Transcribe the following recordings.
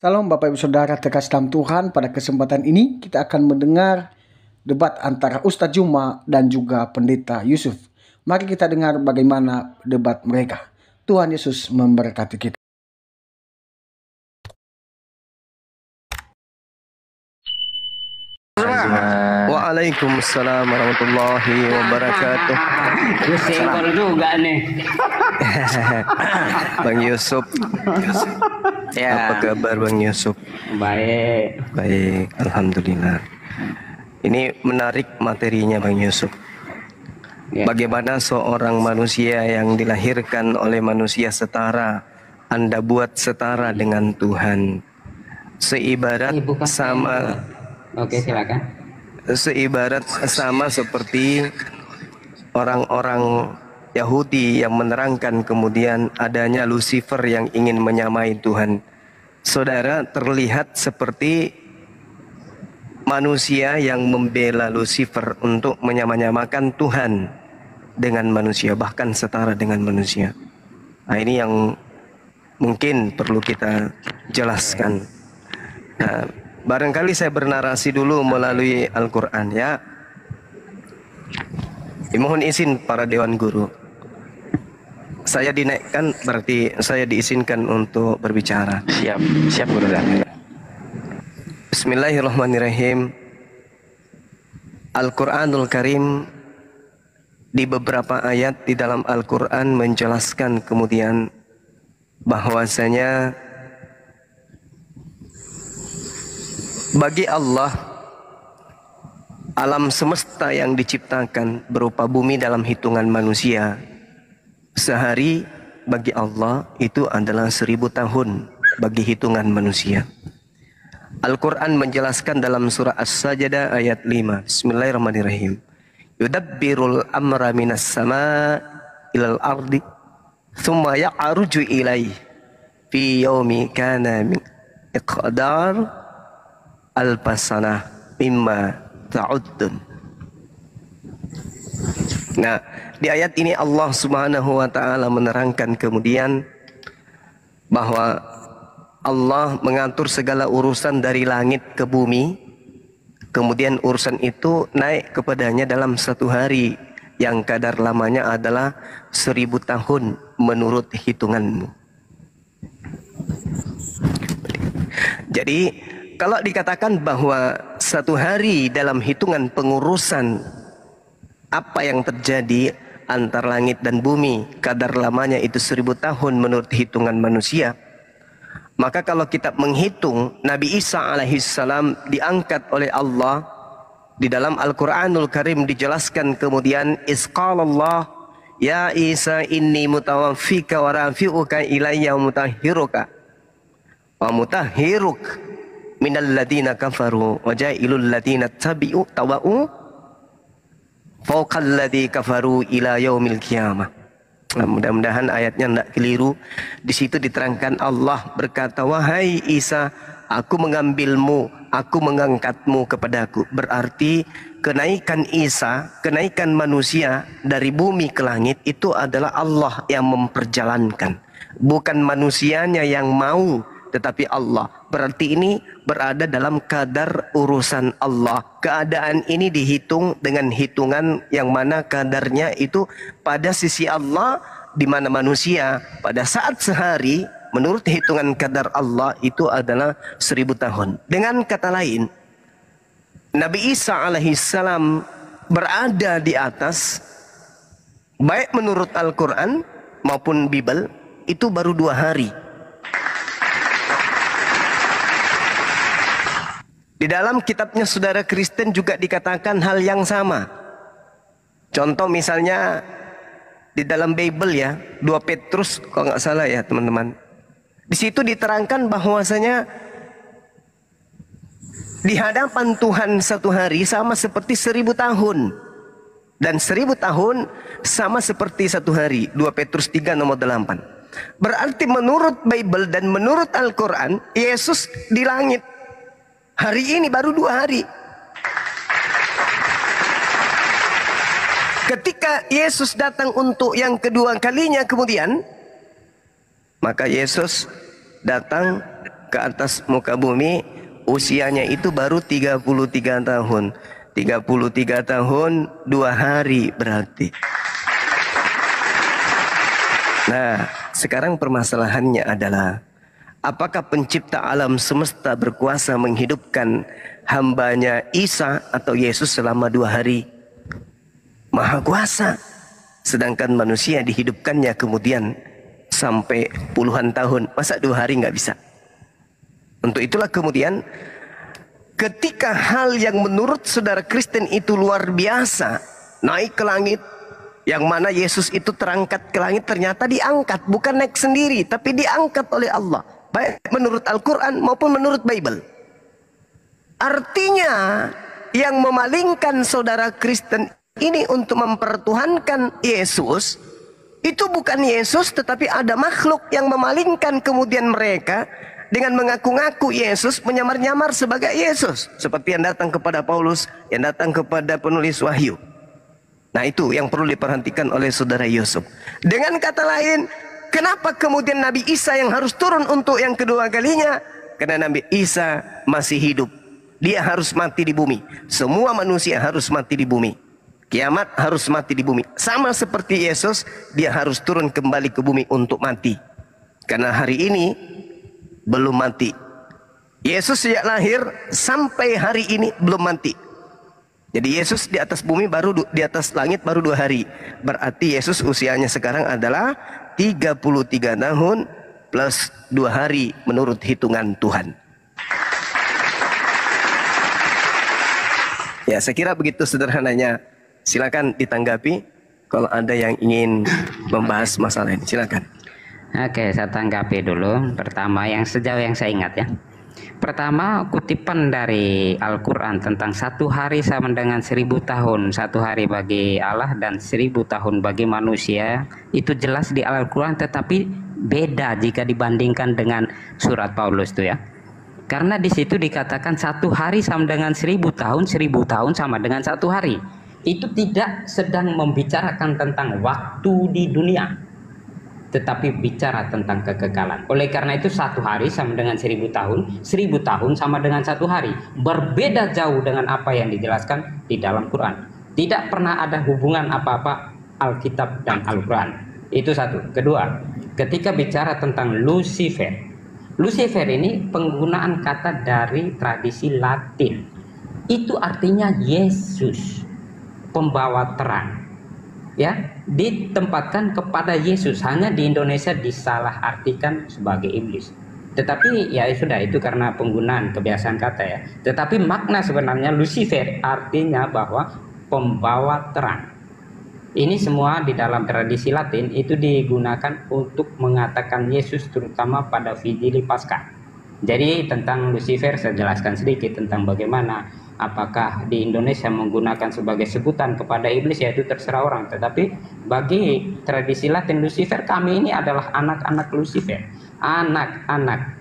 Salam Bapak Ibu Saudara terkasih dalam Tuhan, pada kesempatan ini kita akan mendengar debat antara Ustadz Juma dan juga Pendeta Yusuf. Mari kita dengar bagaimana debat mereka. Tuhan Yesus memberkati kita. Waalaikumsalam warahmatullahi wabarakatuh. Sengkol juga nih. Bang Yusuf. Ya. Apa kabar Bang Yusuf? Baik. Baik, alhamdulillah. Ini menarik materinya Bang Yusuf. Ya. Bagaimana seorang manusia yang dilahirkan oleh manusia setara, Anda buat setara dengan Tuhan. Seibarat sama. Oke, silakan. Seibarat sama seperti orang-orang Yahudi yang menerangkan kemudian adanya Lucifer yang ingin menyamai Tuhan. Saudara, terlihat seperti manusia yang membela Lucifer untuk menyamakan Tuhan dengan manusia, bahkan setara dengan manusia. Nah, ini yang mungkin perlu kita jelaskan. Nah, barangkali saya bernarasi dulu melalui Al-Quran ya. Mohon izin para Dewan Guru. Saya dinaikkan berarti saya diizinkan untuk berbicara. Siap Guru. Bismillahirrahmanirrahim. Al-Quranul Karim di beberapa ayat di dalam Al-Quran menjelaskan kemudian bahwasanya bagi Allah, alam semesta yang diciptakan berupa bumi dalam hitungan manusia, sehari bagi Allah itu adalah 1000 tahun bagi hitungan manusia. Al-Quran menjelaskan dalam surah As-Sajdah ayat 5. Bismillahirrahmanirrahim. Yudabbirul amra minas sama ilal ardi thumma ya'aruju ilaih fi yawmi kana min iqdar al-pasanah mimma ta'uddun. Nah, di ayat ini Allah Subhanahu wa taala menerangkan kemudian bahwa Allah mengatur segala urusan dari langit ke bumi. Kemudian urusan itu naik kepadanya dalam satu hari yang kadar lamanya adalah 1000 tahun menurut hitunganmu. Jadi kalau dikatakan bahwa satu hari dalam hitungan pengurusan apa yang terjadi antara langit dan bumi, kadar lamanya itu 1000 tahun menurut hitungan manusia. Maka kalau kita menghitung Nabi Isa alaihissalam diangkat oleh Allah, di dalam Al-Quranul Karim dijelaskan kemudian isqalallah ya Isa inni mutawaffika wa rafi'uka ilayya mutahhiruka wa mutahhiruk minal ladina kafaru wa ja'ilul ladina tabi'u tawa'u fawqal ladhi kafaru ila yaumil qiyamah. Nah, mudah-mudahan ayatnya tidak keliru. Di situ diterangkan Allah berkata, wahai Isa, aku mengambilmu, aku mengangkatmu kepadaku. Berarti kenaikan Isa, kenaikan manusia dari bumi ke langit itu adalah Allah yang memperjalankan. Bukan manusianya yang mau, tetapi Allah. Berarti ini berada dalam kadar urusan Allah. Keadaan ini dihitung dengan hitungan yang mana kadarnya itu pada sisi Allah, di mana manusia pada saat sehari menurut hitungan kadar Allah itu adalah 1000 tahun. Dengan kata lain, Nabi Isa alaihissalam berada di atas, baik menurut Al-Quran maupun Bible, itu baru 2 hari. Di dalam kitabnya saudara Kristen juga dikatakan hal yang sama. Contoh misalnya di dalam Bible ya, 2 Petrus kalau nggak salah ya teman-teman. Di situ diterangkan bahwasanya di hadapan Tuhan satu hari sama seperti 1000 tahun. Dan 1000 tahun sama seperti satu hari. 2 Petrus 3 nomor 8. Berarti menurut Bible dan menurut Al-Quran, Yesus di langit. Hari ini baru 2 hari. Ketika Yesus datang untuk yang kedua kalinya kemudian, maka Yesus datang ke atas muka bumi, usianya itu baru 33 tahun. 33 tahun 2 hari berarti. Nah, sekarang permasalahannya adalah, apakah pencipta alam semesta berkuasa menghidupkan hambanya Isa atau Yesus selama 2 hari? Maha kuasa. Sedangkan manusia dihidupkannya kemudian sampai puluhan tahun. Masa 2 hari nggak bisa? Untuk itulah kemudian ketika hal yang menurut saudara Kristen itu luar biasa, naik ke langit, yang mana Yesus itu terangkat ke langit, ternyata diangkat, bukan naik sendiri, tapi diangkat oleh Allah, baik menurut Al-Quran maupun menurut Bible. Artinya yang memalingkan saudara Kristen ini untuk mempertuhankan Yesus, itu bukan Yesus, tetapi ada makhluk yang memalingkan kemudian mereka dengan mengaku-ngaku Yesus, menyamar-nyamar sebagai Yesus. Seperti yang datang kepada Paulus, yang datang kepada penulis Wahyu. Nah, itu yang perlu diperhatikan oleh saudara Yusuf. Dengan kata lain, kenapa kemudian Nabi Isa yang harus turun untuk yang kedua kalinya? Karena Nabi Isa masih hidup. Dia harus mati di bumi. Semua manusia harus mati di bumi. Kiamat harus mati di bumi. Sama seperti Yesus, dia harus turun kembali ke bumi untuk mati. Karena hari ini belum mati. Yesus sejak lahir sampai hari ini belum mati. Jadi Yesus di atas bumi baru di atas langit baru 2 hari. Berarti Yesus usianya sekarang adalah 33 tahun plus 2 hari menurut hitungan Tuhan. Ya, saya kira begitu sederhananya. Silakan ditanggapi kalau ada yang ingin membahas masalah ini. Silakan. Oke, saya tanggapi dulu. Pertama, yang sejauh yang saya ingat ya. Pertama, kutipan dari Al-Quran tentang 1 hari sama dengan 1000 tahun. 1 hari bagi Allah dan 1000 tahun bagi manusia. Itu jelas di Al-Quran, tetapi beda jika dibandingkan dengan surat Paulus itu ya. Karena di situ dikatakan 1 hari sama dengan 1000 tahun, 1000 tahun sama dengan 1 hari. Itu tidak sedang membicarakan tentang waktu di dunia, tetapi bicara tentang kekekalan. Oleh karena itu 1 hari sama dengan 1000 tahun, 1000 tahun sama dengan 1 hari. Berbeda jauh dengan apa yang dijelaskan di dalam Quran. Tidak pernah ada hubungan apa-apa Alkitab dan Al-Quran. Itu satu. Kedua, ketika bicara tentang Lucifer. Lucifer ini penggunaan kata dari tradisi Latin. Itu artinya Yesus, pembawa terang. Ya, ditempatkan kepada Yesus. Hanya di Indonesia disalahartikan sebagai iblis. Tetapi ya sudah, itu karena penggunaan kebiasaan kata ya. Tetapi makna sebenarnya Lucifer artinya bahwa pembawa terang. Ini semua di dalam tradisi Latin itu digunakan untuk mengatakan Yesus, terutama pada Vigili Paskah. Jadi tentang Lucifer saya jelaskan sedikit tentang bagaimana, apakah di Indonesia menggunakan sebagai sebutan kepada iblis, yaitu terserah orang. Tetapi bagi tradisi Latin, Lucifer, kami ini adalah anak-anak Lucifer, anak-anak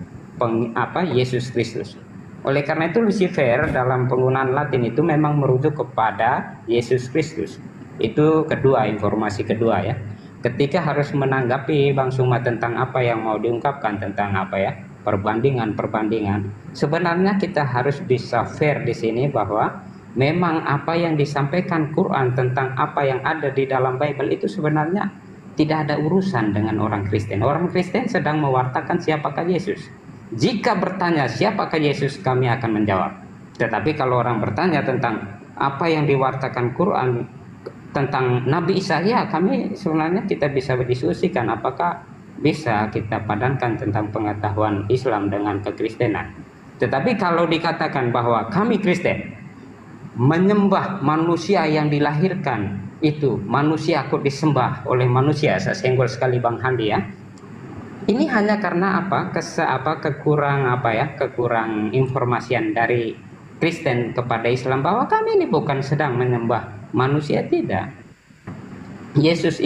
Yesus Kristus. Oleh karena itu Lucifer dalam penggunaan Latin itu memang merujuk kepada Yesus Kristus. Itu kedua, informasi kedua ya. Ketika harus menanggapi Bang Suma tentang apa yang mau diungkapkan tentang apa ya, perbandingan. Sebenarnya kita harus bisa fair di sini bahwa memang apa yang disampaikan Quran tentang apa yang ada di dalam Bible itu sebenarnya tidak ada urusan dengan orang Kristen. Orang Kristen sedang mewartakan siapakah Yesus. Jika bertanya siapakah Yesus, kami akan menjawab. Tetapi kalau orang bertanya tentang apa yang diwartakan Quran tentang Nabi Isa, ya kami sebenarnya kita bisa berdiskusikan apakah bisa kita padankan tentang pengetahuan Islam dengan kekristenan. Tetapi kalau dikatakan bahwa kami Kristen menyembah manusia yang dilahirkan, itu manusia kok disembah oleh manusia, saya senggol sekali Bang Handi ya. Ini hanya karena apa? Kekurang informasian dari Kristen kepada Islam bahwa kami ini bukan sedang menyembah manusia, tidak. Yesus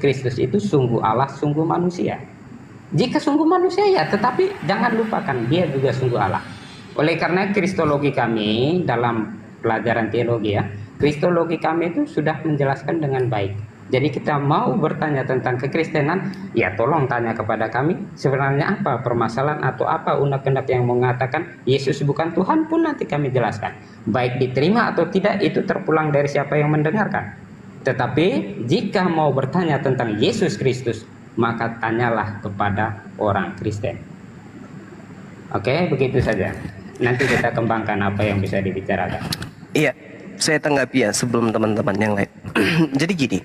Kristus itu sungguh Allah, sungguh manusia. Jika sungguh manusia ya, tetapi jangan lupakan dia juga sungguh Allah. Oleh karena kristologi kami dalam pelajaran teologi ya, kristologi kami itu sudah menjelaskan dengan baik Jadi kita mau bertanya tentang kekristenan, ya tolong tanya kepada kami, sebenarnya apa permasalahan atau apa undang-undang yang mengatakan Yesus bukan Tuhan pun nanti kami jelaskan. Baik diterima atau tidak itu terpulang dari siapa yang mendengarkan. Tetapi jika mau bertanya tentang Yesus Kristus, maka tanyalah kepada orang Kristen. Oke, begitu saja. Nanti kita kembangkan apa yang bisa dibicarakan. Iya, saya tanggapi ya sebelum teman-teman yang lain. Jadi gini,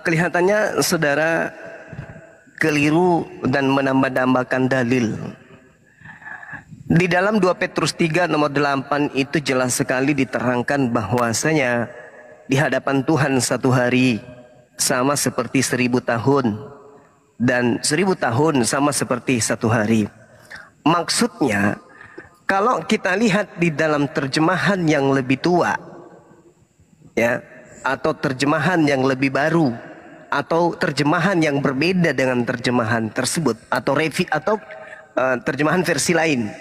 kelihatannya saudara keliru dan menambah-nambahkan dalil. Di dalam 2 Petrus 3 nomor 8 itu jelas sekali diterangkan bahwasanya di hadapan Tuhan satu hari sama seperti 1000 tahun, dan 1000 tahun sama seperti satu hari. Maksudnya, kalau kita lihat di dalam terjemahan yang lebih tua, ya, atau terjemahan yang lebih baru, atau terjemahan yang berbeda dengan terjemahan tersebut, atau terjemahan versi lain,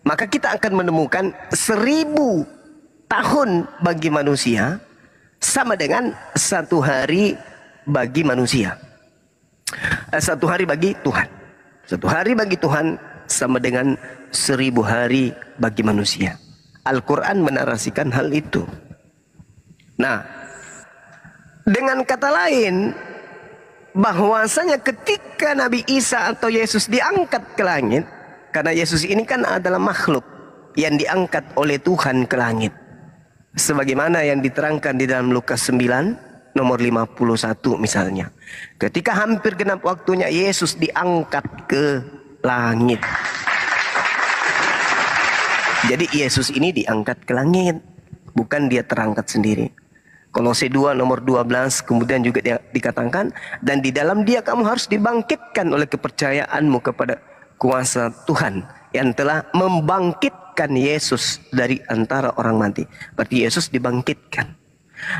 maka kita akan menemukan 1000 tahun bagi manusia sama dengan satu hari bagi manusia. Satu hari bagi Tuhan. Satu hari bagi Tuhan sama dengan 1000 hari bagi manusia. Al-Quran menarasikan hal itu. Nah, dengan kata lain, bahwasanya ketika Nabi Isa atau Yesus diangkat ke langit, karena Yesus ini kan adalah makhluk yang diangkat oleh Tuhan ke langit, sebagaimana yang diterangkan di dalam Lukas 9 nomor 51 misalnya. Ketika hampir genap waktunya, Yesus diangkat ke langit. Jadi Yesus ini diangkat ke langit, bukan dia terangkat sendiri. Kolose 2 nomor 12 kemudian juga dikatakan, dan di dalam dia kamu harus dibangkitkan oleh kepercayaanmu kepada kuasa Tuhan yang telah membangkitkan Yesus dari antara orang mati. Berarti Yesus dibangkitkan.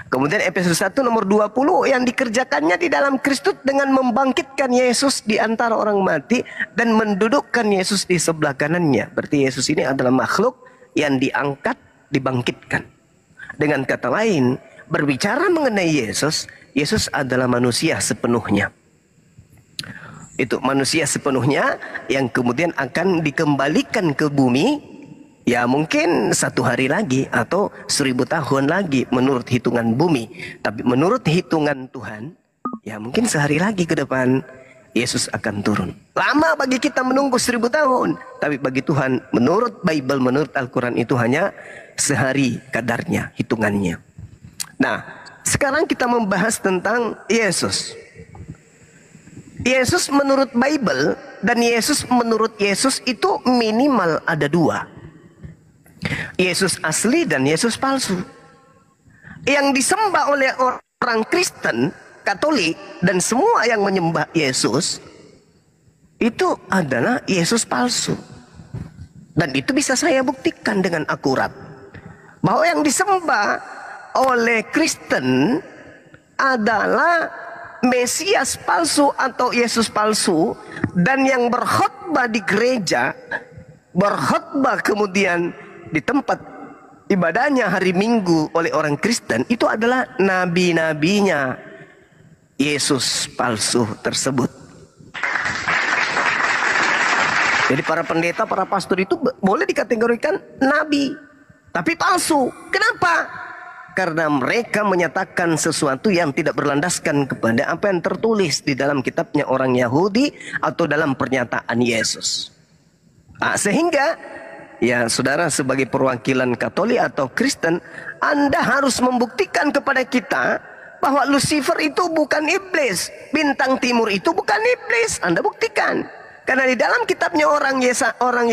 Kemudian Efesus 1 nomor 20 yang dikerjakannya di dalam Kristus dengan membangkitkan Yesus di antara orang mati dan mendudukkan Yesus di sebelah kanannya. Berarti Yesus ini adalah makhluk yang diangkat, dibangkitkan. Dengan kata lain, berbicara mengenai Yesus, Yesus adalah manusia sepenuhnya. Itu manusia sepenuhnya yang kemudian akan dikembalikan ke bumi, ya mungkin satu hari lagi atau 1000 tahun lagi menurut hitungan bumi. Tapi menurut hitungan Tuhan, ya mungkin sehari lagi ke depan Yesus akan turun. Lama bagi kita menunggu 1000 tahun, tapi bagi Tuhan menurut Bible, menurut Al-Quran itu hanya sehari kadarnya, hitungannya. Nah, sekarang kita membahas tentang Yesus. Yesus menurut Bible dan Yesus menurut Yesus itu minimal ada dua. Yesus asli dan Yesus palsu. Yang disembah oleh orang Kristen, Katolik, dan semua yang menyembah Yesus itu adalah Yesus palsu. Dan itu bisa saya buktikan dengan akurat, bahwa yang disembah oleh Kristen adalah Mesias palsu atau Yesus palsu, dan yang berkhotbah di gereja, berkhotbah kemudian di tempat ibadahnya hari Minggu oleh orang Kristen, itu adalah nabi-nabinya Yesus palsu tersebut. Jadi para pendeta, para pastor itu boleh dikategorikan nabi, tapi palsu. Kenapa? Karena mereka menyatakan sesuatu yang tidak berlandaskan kepada apa yang tertulis di dalam kitabnya orang Yahudi atau dalam pernyataan Yesus. Sehingga ya saudara sebagai perwakilan Katolik atau Kristen, Anda harus membuktikan kepada kita bahwa Lucifer itu bukan iblis, bintang timur itu bukan iblis. Anda buktikan. Karena di dalam kitabnya orang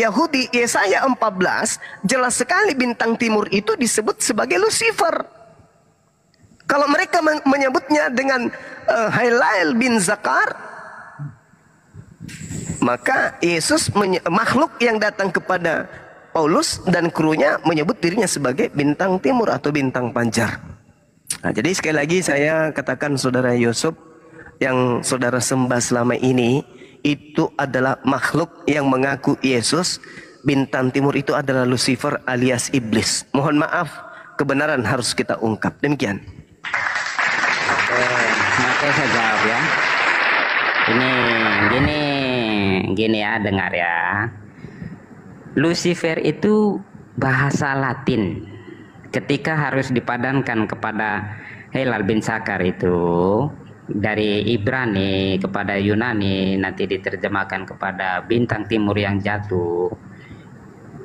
Yahudi, Yesaya 14, jelas sekali bintang timur itu disebut sebagai Lucifer. Kalau mereka menyebutnya dengan Helael bin Zakar, maka Yesus makhluk yang datang kepada Paulus dan krunya menyebut dirinya sebagai bintang timur atau bintang pancar. Nah, jadi sekali lagi saya katakan saudara Yusuf, yang saudara sembah selama ini itu adalah makhluk yang mengaku Yesus. Bintang timur itu adalah Lucifer alias iblis. Mohon maaf, kebenaran harus kita ungkap. Demikian. Oke, saya jawab ya. Ini gini ya, dengar ya. Lucifer itu bahasa Latin. Ketika harus dipadankan kepada Helal bin Sakar itu dari Ibrani kepada Yunani, nanti diterjemahkan kepada bintang timur yang jatuh.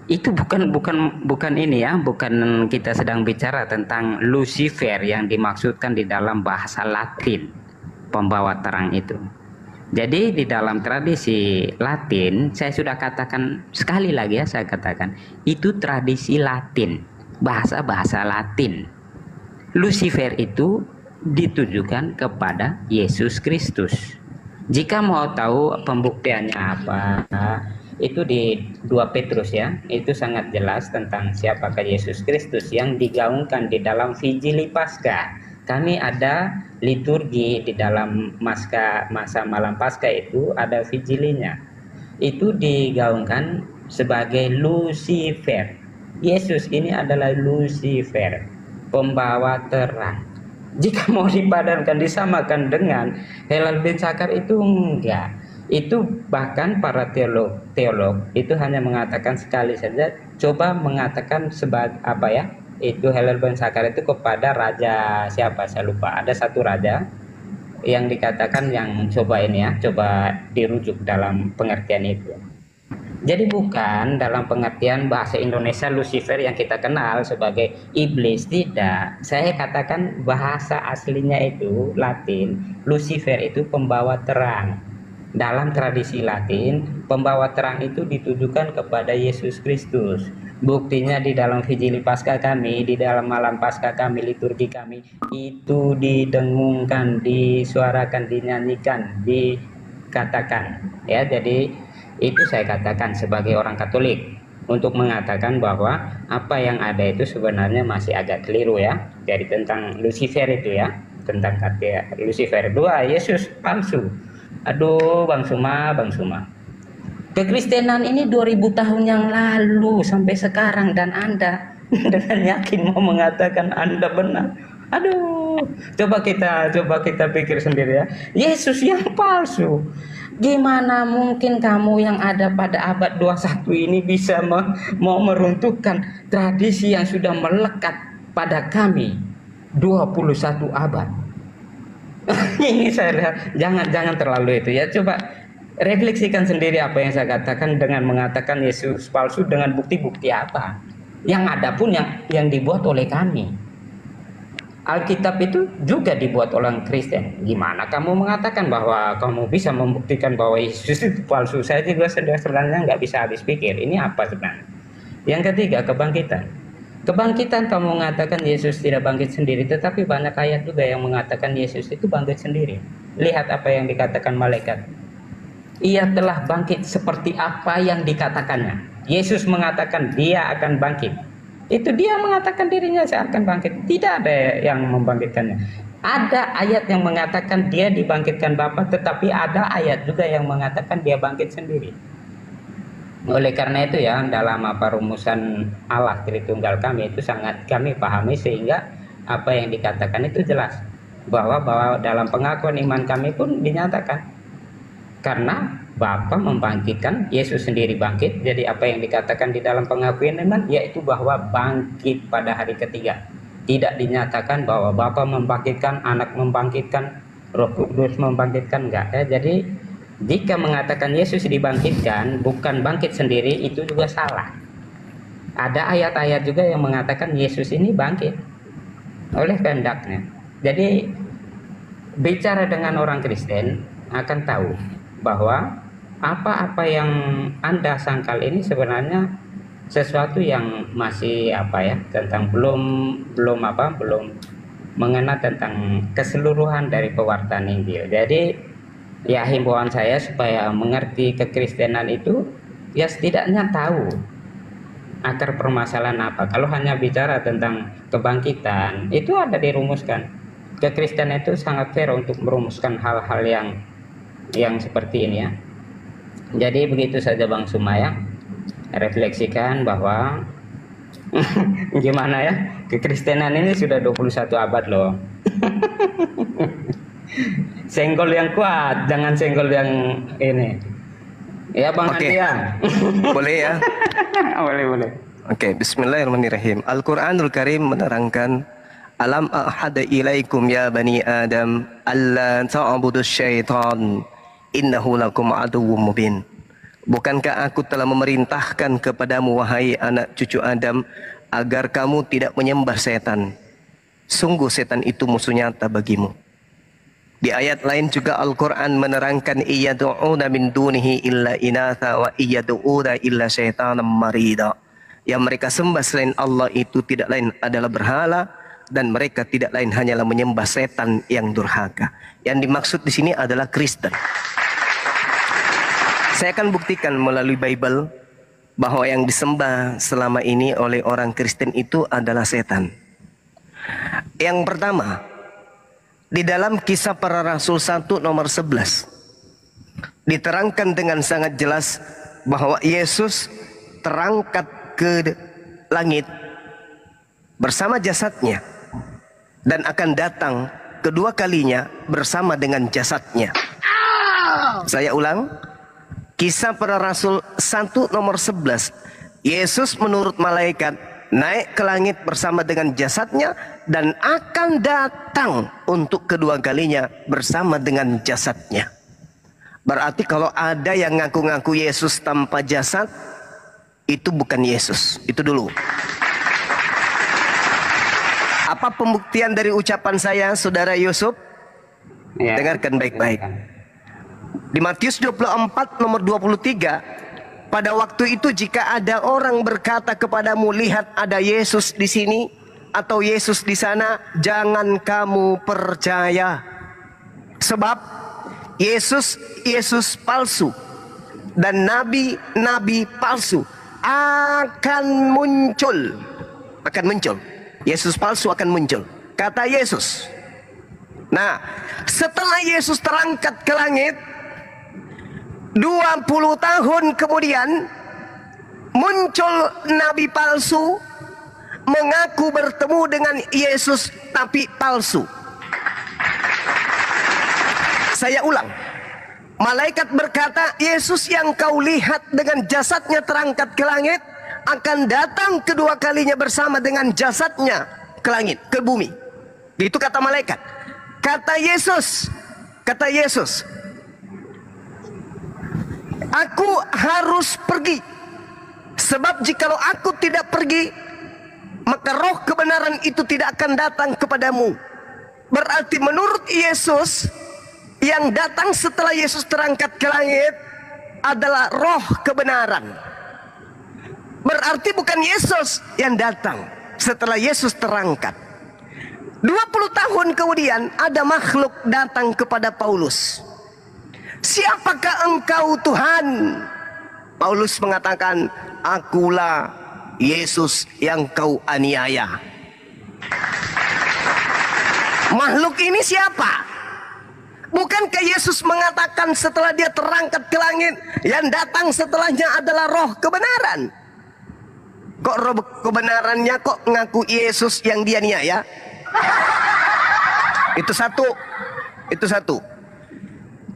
Itu bukan ini ya, bukan kita sedang bicara tentang Lucifer yang dimaksudkan di dalam bahasa Latin, pembawa terang itu. Jadi di dalam tradisi Latin, saya sudah katakan sekali lagi ya, saya katakan itu tradisi Latin, bahasa Latin. Lucifer itu ditujukan kepada Yesus Kristus. Jika mau tahu pembuktiannya apa, itu di 2 Petrus ya, itu sangat jelas tentang siapakah Yesus Kristus yang digaungkan di dalam Vigili Paskah. Kami ada liturgi di dalam masa malam Paskah, itu ada vigilinya. Itu digaungkan sebagai Lucifer. Yesus ini adalah Lucifer, pembawa terang. Jika mau dipadankan, disamakan dengan Helal bin Sakar, itu enggak. Itu bahkan para teolog itu hanya mengatakan sekali saja, coba mengatakan sebagai apa ya, itu Helal bin Sakar itu kepada raja siapa saya lupa, ada satu raja yang dikatakan yang coba ini ya, coba dirujuk dalam pengertian itu. Jadi bukan dalam pengertian bahasa Indonesia Lucifer yang kita kenal sebagai iblis, tidak. Saya katakan bahasa aslinya itu Latin, Lucifer itu pembawa terang. Dalam tradisi Latin, pembawa terang itu ditujukan kepada Yesus Kristus. Buktinya di dalam Vigili Paskah kami, di dalam malam Paskah kami, liturgi kami, itu didengungkan, disuarakan, dinyanyikan, dikatakan. Ya, jadi itu saya katakan sebagai orang Katolik untuk mengatakan bahwa apa yang ada itu sebenarnya masih agak keliru ya. Jadi tentang Lucifer itu ya, tentang kata Lucifer 2 Yesus palsu. Aduh, Bang Suma. Kekristenan ini 2000 tahun yang lalu sampai sekarang, dan Anda dengan yakin mau mengatakan Anda benar. Aduh, coba kita pikir sendiri ya. Yesus yang palsu. Gimana mungkin kamu yang ada pada abad 21 ini bisa mau meruntuhkan tradisi yang sudah melekat pada kami 21 abad? Ini saya lihat, jangan terlalu itu ya. Coba refleksikan sendiri apa yang saya katakan dengan mengatakan Yesus palsu dengan bukti-bukti apa. Yang ada pun yang dibuat oleh kami. Alkitab itu juga dibuat oleh orang Kristen. Gimana kamu mengatakan bahwa kamu bisa membuktikan bahwa Yesus itu palsu? Saya juga sebenarnya nggak bisa habis pikir. Ini apa sebenarnya? Yang ketiga, kebangkitan. Kebangkitan kamu mengatakan Yesus tidak bangkit sendiri, tetapi banyak ayat juga yang mengatakan Yesus itu bangkit sendiri. Lihat apa yang dikatakan malaikat. Ia telah bangkit seperti apa yang dikatakannya. Yesus mengatakan dia akan bangkit. Itu dia mengatakan dirinya saya akan bangkit. Tidak ada yang membangkitkannya. Ada ayat yang mengatakan dia dibangkitkan Bapa, tetapi ada ayat juga yang mengatakan dia bangkit sendiri. Oleh karena itu ya, dalam rumusan Allah Tritunggal kami itu sangat kami pahami, sehingga apa yang dikatakan itu jelas bahwa dalam pengakuan iman kami pun dinyatakan karena Bapa membangkitkan, Yesus sendiri bangkit. Jadi apa yang dikatakan di dalam pengakuan iman yaitu bahwa bangkit pada hari ketiga. Tidak dinyatakan bahwa Bapa membangkitkan, Anak membangkitkan, Roh Kudus membangkitkan, enggak ya. Jadi jika mengatakan Yesus dibangkitkan bukan bangkit sendiri, itu juga salah. Ada ayat-ayat juga yang mengatakan Yesus ini bangkit oleh kehendaknya. Jadi bicara dengan orang Kristen akan tahu bahwa apa-apa yang Anda sangkal ini sebenarnya sesuatu yang masih tentang belum mengenal tentang keseluruhan dari pewartaan Injil. Jadi ya, himbauan saya supaya mengerti kekristenan itu ya setidaknya tahu akar permasalahan apa. Kalau hanya bicara tentang kebangkitan, itu ada dirumuskan. Kekristenan itu sangat fair untuk merumuskan hal-hal yang seperti ini ya. Jadi begitu saja Bang Sumaya, refleksikan bahwa gimana ya, kekristenan ini sudah 21 abad loh. Senggol yang kuat, jangan senggol yang ini. Ya Bang Oke. Andia. Boleh ya? Boleh. Oke, bismillahirrahmanirrahim. Al-Quranul Karim menerangkan, Alam ahada ilaikum ya bani Adam alla ta'budus syaitan innahu lakum aduwwum mubin. Bukankah aku telah memerintahkan kepadamu wahai anak cucu Adam agar kamu tidak menyembah setan. Sungguh setan itu musuh nyata bagimu. Di ayat lain juga Al-Quran menerangkan iyadu'una min dunihi illa inatha wa iyadu'una illa syaitanan marida. Yang mereka sembah selain Allah itu tidak lain adalah berhala, dan mereka tidak lain hanyalah menyembah setan yang durhaka. Yang dimaksud di sini adalah Kristen. Saya akan buktikan melalui Bible bahwa yang disembah selama ini oleh orang Kristen itu adalah setan. Yang pertama, di dalam Kisah Para Rasul 1 nomor 11 diterangkan dengan sangat jelas bahwa Yesus terangkat ke langit bersama jasadnya dan akan datang kedua kalinya bersama dengan jasadnya. Saya ulang, Kisah Para Rasul 1 nomor 11. Yesus menurut malaikat naik ke langit bersama dengan jasadnya dan akan datang untuk kedua kalinya bersama dengan jasadnya. Berarti kalau ada yang ngaku-ngaku Yesus tanpa jasad, itu bukan Yesus. Itu dulu. Apa pembuktian dari ucapan saya, Saudara Yusuf? Ya. Dengarkan baik-baik. Di Matius 24 nomor 23, pada waktu itu jika ada orang berkata kepadamu, lihat ada Yesus di sini atau Yesus di sana, jangan kamu percaya. Sebab Yesus palsu dan nabi-nabi palsu akan muncul. Yesus palsu akan muncul, kata Yesus. Nah, setelah Yesus terangkat ke langit, 20 tahun kemudian muncul nabi palsu mengaku bertemu dengan Yesus tapi palsu. Saya ulang. Malaikat berkata, Yesus yang kau lihat dengan jasadnya terangkat ke langit akan datang kedua kalinya bersama dengan jasadnya ke langit, ke bumi. Itu kata malaikat. Kata Yesus, aku harus pergi. Sebab jikalau aku tidak pergi, maka roh kebenaran itu tidak akan datang kepadamu. Berarti menurut Yesus, yang datang setelah Yesus terangkat ke langit adalah roh kebenaran. Berarti bukan Yesus yang datang setelah Yesus terangkat. 20 tahun kemudian ada makhluk datang kepada Paulus. Siapakah engkau Tuhan? Paulus mengatakan, akulah Yesus yang kau aniaya. Makhluk ini siapa? Bukankah Yesus mengatakan setelah dia terangkat ke langit, yang datang setelahnya adalah roh kebenaran? Kok roh kebenarannya kok ngaku Yesus yang dia niaya? Itu satu.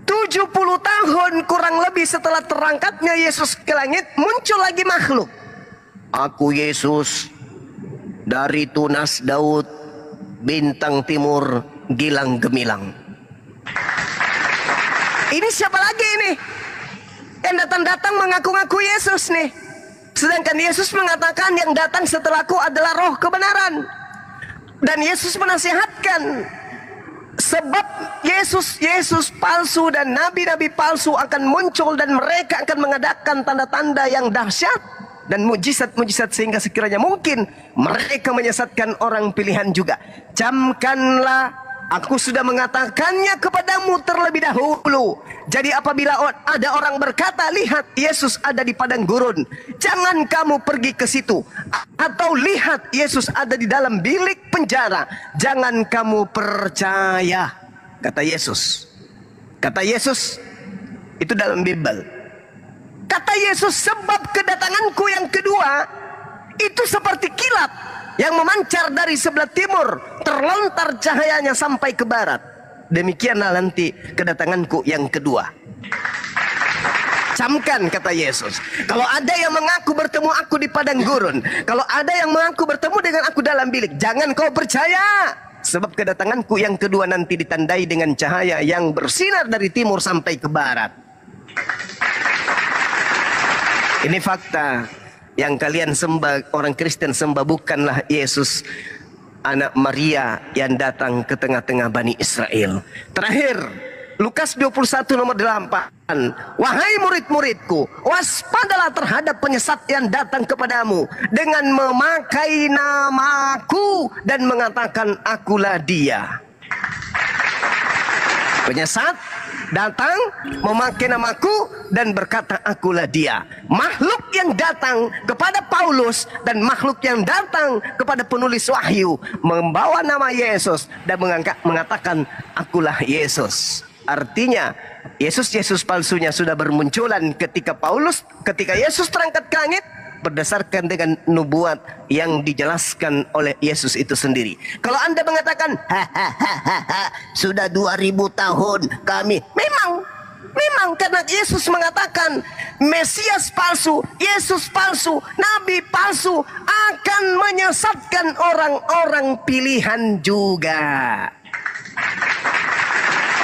70 tahun kurang lebih setelah terangkatnya Yesus ke langit, muncul lagi makhluk. Aku Yesus dari tunas Daud, bintang timur, gilang gemilang. Ini siapa lagi ini? Yang datang-datang mengaku-ngaku Yesus nih. Sedangkan Yesus mengatakan yang datang setelahku adalah roh kebenaran. Dan Yesus menasihatkan, sebab Yesus palsu dan nabi-nabi palsu akan muncul dan mereka akan mengadakan tanda-tanda yang dahsyat dan mujizat-mujizat sehingga sekiranya mungkin mereka menyesatkan orang pilihan juga. Camkanlah, aku sudah mengatakannya kepadamu terlebih dahulu. Jadi apabila ada orang berkata, lihat Yesus ada di padang gurun, jangan kamu pergi ke situ. Atau lihat Yesus ada di dalam bilik penjara, jangan kamu percaya. Kata Yesus. Kata Yesus itu dalam Bible. Kata Yesus, sebab kedatanganku yang kedua itu seperti kilat yang memancar dari sebelah timur, terlontar cahayanya sampai ke barat. demikianlah nanti kedatanganku yang kedua. Camkan, kata Yesus, kalau ada yang mengaku bertemu aku di padang gurun, kalau ada yang mengaku bertemu dengan aku dalam bilik, jangan kau percaya. Sebab kedatanganku yang kedua nanti ditandai dengan cahaya yang bersinar dari timur sampai ke barat. Ini fakta yang kalian sembah, orang Kristen sembah bukanlah Yesus anak Maria yang datang ke tengah-tengah Bani Israel. Terakhir, Lukas 21 nomor 8. Wahai murid-muridku, waspadalah terhadap penyesat yang datang kepadamu dengan memakai namaku dan mengatakan akulah dia. Penyesat datang memakai namaku dan berkata akulah dia. Makhluk yang datang kepada Paulus dan makhluk yang datang kepada penulis wahyu membawa nama Yesus dan mengatakan akulah Yesus. Artinya Yesus palsunya sudah bermunculan ketika Yesus terangkat ke langit berdasarkan dengan nubuat yang dijelaskan oleh Yesus itu sendiri. Kalau Anda mengatakan sudah 2000 tahun kami, memang karena Yesus mengatakan Mesias palsu, Yesus palsu, Nabi palsu akan menyesatkan orang-orang pilihan juga.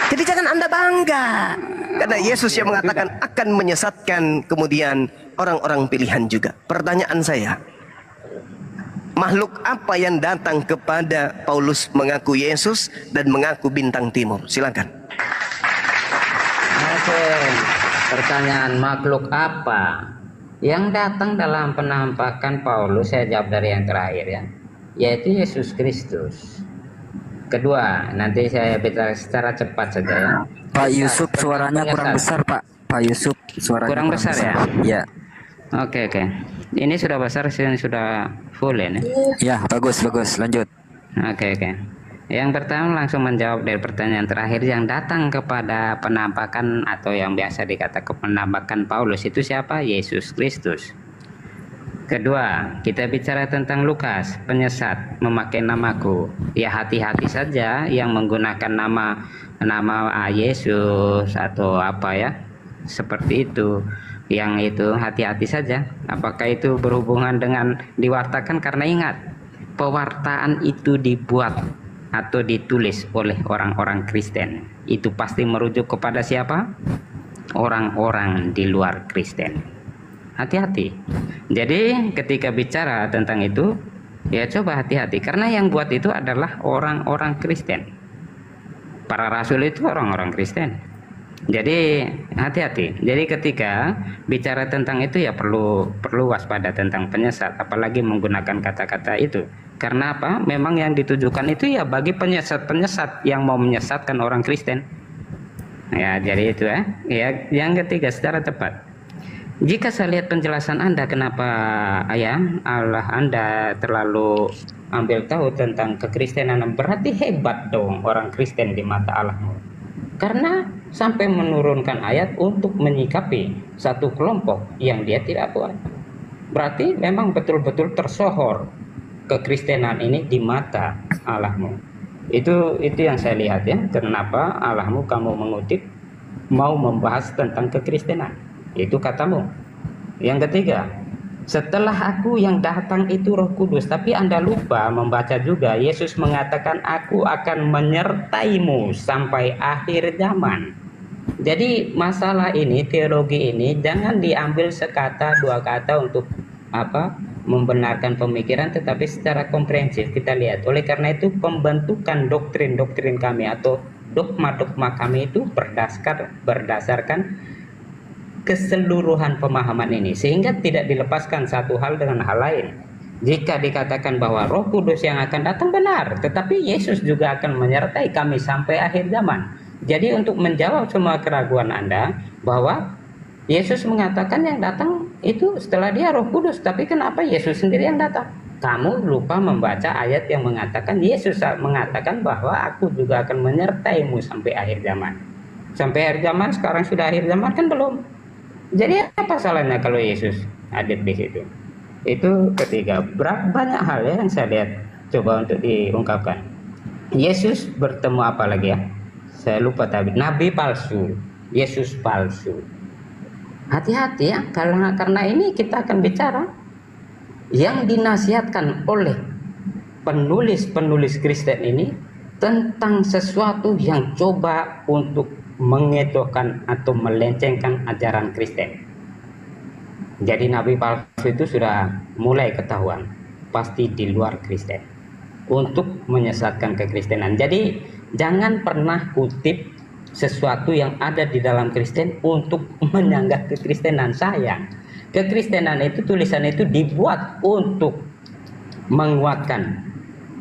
Jadi jangan Anda bangga, karena Yesus yang mengatakan akan menyesatkan kemudian orang-orang pilihan juga. Pertanyaan saya, makhluk apa yang datang kepada Paulus mengaku Yesus dan mengaku bintang timur? Silakan. Oke, pertanyaan makhluk apa yang datang dalam penampakan Paulus? Saya jawab dari yang terakhir ya, yaitu Yesus Kristus. Kedua, nanti saya bicara secara cepat saja ya. Pak Yusuf, suaranya kurang besar, Pak. Pak Yusuf, suaranya kurang besar ya? Ya. Oke. Ini sudah besar, sudah full ini. Ya, bagus. Lanjut. Oke. Yang pertama langsung menjawab dari pertanyaan terakhir, yang datang kepada penampakan atau yang biasa dikatakan penampakan Paulus itu siapa? Yesus Kristus. Kedua, kita bicara tentang Lukas, penyesat memakai namaku. Ya hati-hati saja yang menggunakan nama Yesus atau apa ya, seperti itu. Yang itu hati-hati saja. Apakah itu berhubungan dengan diwartakan? Karena ingat, pewartaan itu dibuat atau ditulis oleh orang-orang Kristen. Itu pasti merujuk kepada siapa? Orang-orang di luar Kristen. Hati-hati. Jadi ketika bicara tentang itu, ya coba hati-hati, karena yang buat itu adalah orang-orang Kristen. Para rasul itu orang-orang Kristen. Jadi hati-hati. Jadi ketika bicara tentang itu ya perlu waspada tentang penyesat, apalagi menggunakan kata-kata itu. Karena apa? Memang yang ditujukan itu ya bagi penyesat-penyesat yang mau menyesatkan orang Kristen. Ya, jadi itu ya. Ya, yang ketiga secara cepat. Jika saya lihat penjelasan Anda, kenapa Allah Anda terlalu ambil tahu tentang kekristenan, berarti hebat dong orang Kristen di mata Allah. Karena sampai menurunkan ayat untuk menyikapi satu kelompok yang dia tidak kuat. Berarti memang betul-betul tersohor kekristenan ini di mata Allahmu. Itu yang saya lihat ya. Kenapa Allahmu kamu mengutip mau membahas tentang kekristenan? Itu katamu. Yang ketiga, setelah aku yang datang itu Roh Kudus, tapi Anda lupa membaca juga Yesus mengatakan aku akan menyertaimu sampai akhir zaman. Jadi masalah ini, teologi ini jangan diambil sekata dua kata untuk membenarkan pemikiran, tetapi secara komprehensif kita lihat. Oleh karena itu pembentukan doktrin-doktrin kami atau dogma-dogma kami itu berdasarkan keseluruhan pemahaman ini, sehingga tidak dilepaskan satu hal dengan hal lain. Jika dikatakan bahwa Roh Kudus yang akan datang benar, tetapi Yesus juga akan menyertai kami sampai akhir zaman. Jadi untuk menjawab semua keraguan Anda bahwa Yesus mengatakan yang datang itu setelah dia Roh Kudus, tapi kenapa Yesus sendiri yang datang? Kamu lupa membaca ayat yang mengatakan Yesus mengatakan bahwa aku juga akan menyertaimu sampai akhir zaman. Sampai akhir zaman, sekarang sudah akhir zaman kan belum? Jadi apa salahnya kalau Yesus hadir di situ? Itu ketiga. Banyak hal ya yang saya lihat coba untuk diungkapkan. Yesus bertemu apa lagi ya? saya lupa tapi nabi palsu, Yesus palsu. Hati-hati ya, karena ini kita akan bicara yang dinasihatkan oleh penulis-penulis Kristen ini tentang sesuatu yang coba untuk mengecohkan atau melencengkan ajaran Kristen. Jadi nabi palsu itu sudah mulai ketahuan, pasti di luar Kristen, untuk menyesatkan kekristenan. Jadi jangan pernah kutip sesuatu yang ada di dalam Kristen untuk menyanggah kekristenan. Sayang, kekristenan itu, tulisan itu dibuat untuk menguatkan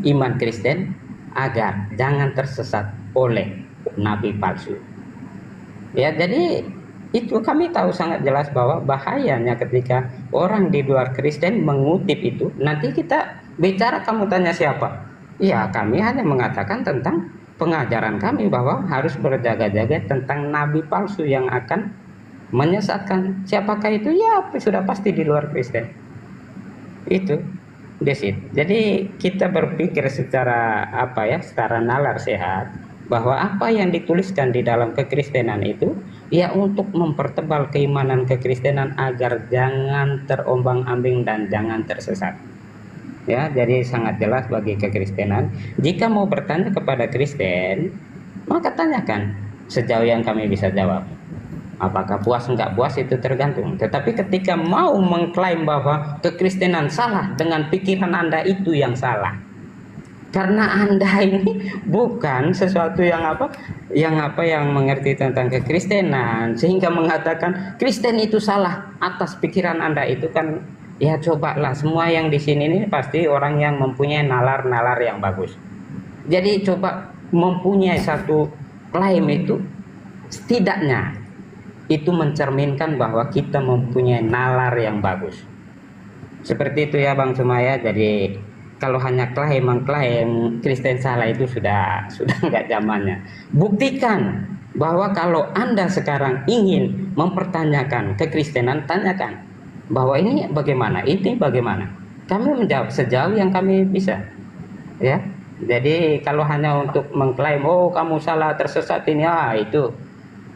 iman Kristen agar jangan tersesat oleh nabi palsu. Ya, jadi itu kami tahu sangat jelas bahwa bahayanya ketika orang di luar Kristen mengutip itu. Nanti kita bicara, kamu tanya siapa? Ya, kami hanya mengatakan tentang pengajaran kami bahwa harus berjaga-jaga tentang nabi palsu yang akan menyesatkan. Siapakah itu? Ya, sudah pasti di luar Kristen. Itu desit. Jadi kita berpikir secara secara nalar sehat bahwa apa yang dituliskan di dalam kekristenan itu ya untuk mempertebal keimanan kekristenan agar jangan terombang-ambing dan jangan tersesat. Ya, jadi sangat jelas bagi kekristenan. Jika mau bertanya kepada Kristen, maka tanyakan sejauh yang kami bisa jawab. Apakah puas enggak puas itu tergantung. Tetapi ketika mau mengklaim bahwa kekristenan salah dengan pikiran Anda, itu yang salah. Karena Anda ini bukan sesuatu yang mengerti tentang kekristenan sehingga mengatakan Kristen itu salah atas pikiran Anda. Itu kan, ya cobalah, semua yang di sini ini pasti orang yang mempunyai nalar-nalar yang bagus. Jadi coba mempunyai satu klaim itu, setidaknya itu mencerminkan bahwa kita mempunyai nalar yang bagus. Seperti itu ya Bang Sumaya. Jadi kalau hanya mengklaim Kristen salah itu sudah nggak zamannya. Buktikan bahwa kalau Anda sekarang ingin mempertanyakan kekristenan, tanyakan bahwa ini bagaimana, ini bagaimana. Kami menjawab sejauh yang kami bisa. Ya. Jadi kalau hanya untuk mengklaim kamu salah, tersesat ini,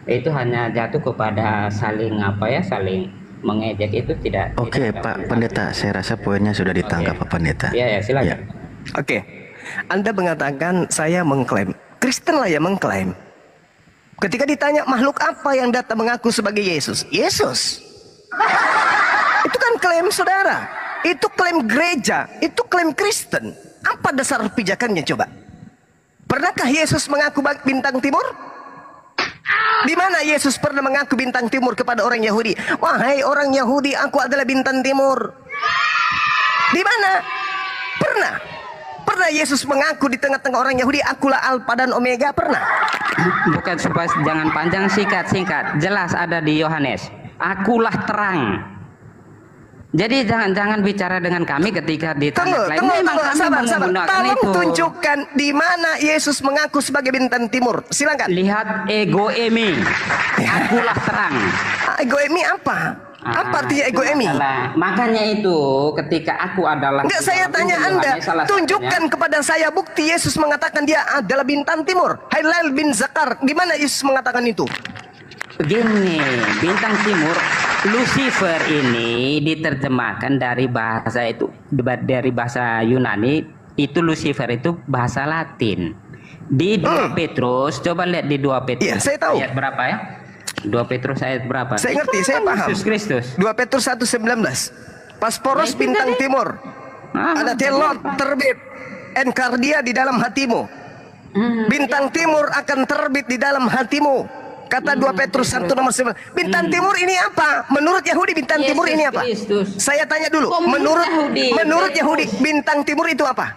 itu hanya jatuh kepada saling mengejek, itu tidak. Oke, Pak Pendeta, saya rasa poinnya sudah ditangkap, Pak Pendeta. Ya, silakan. Ya. Oke. Anda mengatakan saya mengklaim. Kristen lah yang mengklaim. Ketika ditanya makhluk apa yang datang mengaku sebagai Yesus? Yesus. Itu kan klaim saudara. Itu klaim gereja. Itu klaim Kristen. Apa dasar pijakannya coba? Pernahkah Yesus mengaku bintang timur? Di mana Yesus pernah mengaku bintang timur kepada orang Yahudi? Wahai orang Yahudi, aku adalah bintang timur. Di mana? Pernah Yesus mengaku di tengah-tengah orang Yahudi, akulah Alfa dan Omega? Pernah? Bukan, supaya jangan panjang, singkat. Jelas ada di Yohanes. Akulah terang. Jadi jangan bicara dengan kami ketika ditanya. Tunggu, sabar. Tolong tunjukkan di mana Yesus mengaku sebagai bintang timur. Silakan. Lihat ego emi. Akulah terang. Ego emi apa? Apa artinya ego emi? Makanya itu ketika aku adalah. Enggak, saya tanya Anda. Tunjukkan kepada saya bukti Yesus mengatakan dia adalah bintang timur. Hailal bin Zakar. Di mana Yesus mengatakan itu? Begini, bintang timur, Lucifer ini diterjemahkan dari bahasa Yunani, itu Lucifer itu bahasa Latin. Di 2 Petrus, coba lihat di 2 Petrus. Iya, saya tahu. Ayat berapa ya? 2 Petrus ayat berapa? Saya ngerti, saya paham. Yesus Kristus. 2 Petrus 1:19. Pasporos bintang timur. Ada telot terbit. Enkardia di dalam hatimu. Bintang timur akan terbit di dalam hatimu. Kata 2 Petrus 1:19. Bintang timur ini apa? Menurut Yahudi bintang timur ini apa? Kristus. Saya tanya dulu. Menurut Yahudi bintang timur itu apa?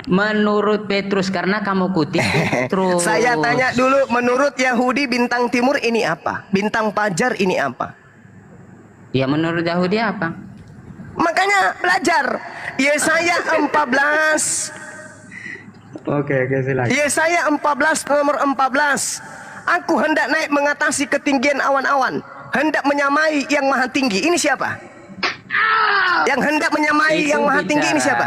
Menurut Petrus, karena kamu kutip Petrus. Saya tanya dulu, menurut Yahudi bintang timur ini apa? Bintang fajar ini apa? Ya, menurut Yahudi apa? Makanya belajar. Yesaya 14. Oke, silakan. Yesaya 14 nomor 14. Aku hendak naik mengatasi ketinggian awan-awan, hendak menyamai yang maha tinggi. Ini siapa? Yang hendak menyamai yang maha tinggi ini siapa?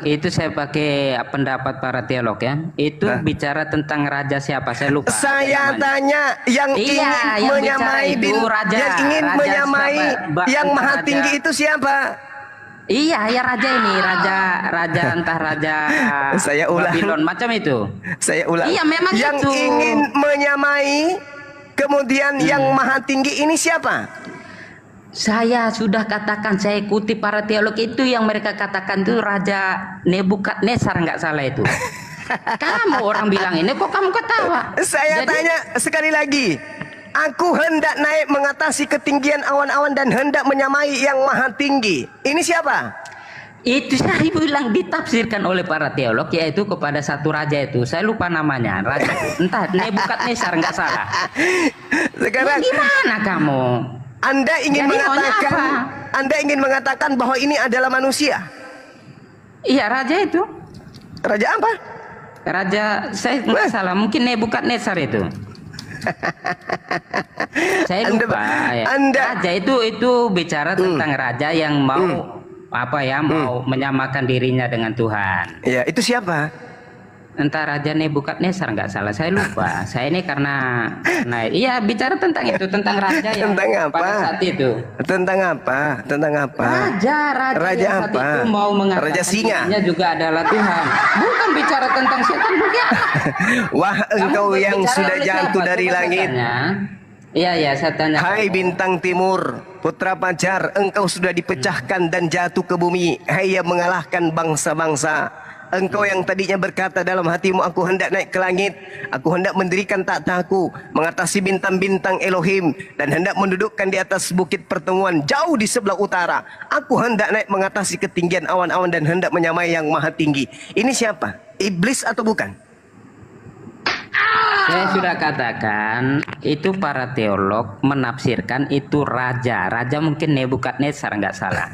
Itu saya pakai pendapat para teolog ya. Itu bicara tentang raja siapa? Saya lupa. Saya tanya yang ingin yang menyamai bicara itu raja, yang ingin raja menyamai yang maha raja. tinggi itu siapa? Iya, ya raja ini, raja entah raja Saya ulang. Babylon macam itu. Saya ulang. Iya, memang yang itu. ingin menyamai kemudian yang maha tinggi ini siapa? Saya sudah katakan, saya ikuti para teolog itu yang mereka katakan itu Raja Nebukadnezar, nggak salah itu. Kamu orang bilang ini kok kamu ketawa? Saya tanya sekali lagi. Aku hendak naik mengatasi ketinggian awan-awan dan hendak menyamai yang maha tinggi. Ini siapa? Itu saya bilang ditafsirkan oleh para teolog yaitu kepada satu raja itu. Saya lupa namanya. Raja entah Nebukadnezar nggak salah. Sekarang gimana kamu? Anda ingin Jadi mengatakan Anda ingin mengatakan bahwa ini adalah manusia? Iya, raja itu. Raja apa? Raja saya nggak salah, mungkin Nebukadnezar itu. Saya lupa. Raja itu bicara tentang raja yang mau mau menyamakan dirinya dengan Tuhan. Ya, itu siapa? Entah Raja Nebukadnezar nggak salah, saya lupa. Saya ini karena iya bicara tentang itu, tentang raja yang tentang apa? pada saat itu. Tentang apa? Tentang apa? Raja yang saat itu mau mengatakan Raja singa. dirinya juga adalah Tuhan. Bukan bicara tentang setan, bukan. Wah, engkau yang bicara sudah oleh jatuh siapa? dari Coba langit. Iya, saya tanya. Hai bintang timur, putra fajar, engkau sudah dipecahkan dan jatuh ke bumi. Hai yang mengalahkan bangsa-bangsa. Engkau yang tadinya berkata dalam hatimu, aku hendak naik ke langit, aku hendak mendirikan takhtaku, mengatasi bintang-bintang Elohim, dan hendak mendudukkan di atas bukit pertemuan jauh di sebelah utara. Aku hendak naik mengatasi ketinggian awan-awan dan hendak menyamai yang maha tinggi. Ini siapa? Iblis atau bukan? Saya sudah katakan itu para teolog menafsirkan itu raja. Raja mungkin Nebukadnezar nggak salah.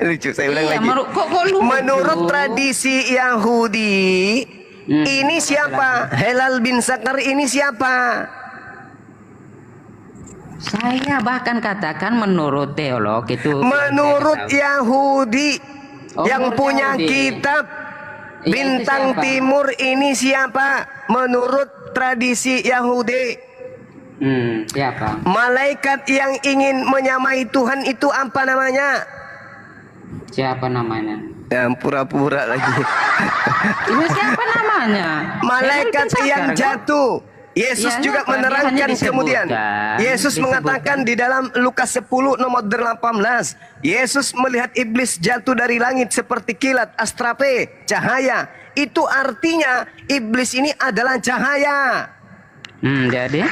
Lucu, saya ulang lagi. Kok lucu? Menurut tradisi Yahudi, ini siapa? Helal bin Sakar ini siapa? Saya bahkan katakan menurut teolog itu. Menurut Yahudi yang menurut punya Yahudi. kitab Iya, Bintang itu siapa? Timur ini siapa? Menurut tradisi Yahudi. Siapa? Malaikat yang ingin menyamai Tuhan itu apa namanya? Siapa namanya? Ya, pura-pura lagi. Itu siapa namanya? Malaikat yang jatuh. Yesus Ya, juga apa? Dia menerangkan hanya disebutkan. kemudian. Yesus mengatakan di dalam Lukas 10 nomor 18. Yesus melihat iblis jatuh dari langit seperti kilat astrape, cahaya. Itu artinya iblis ini adalah cahaya. Jadi?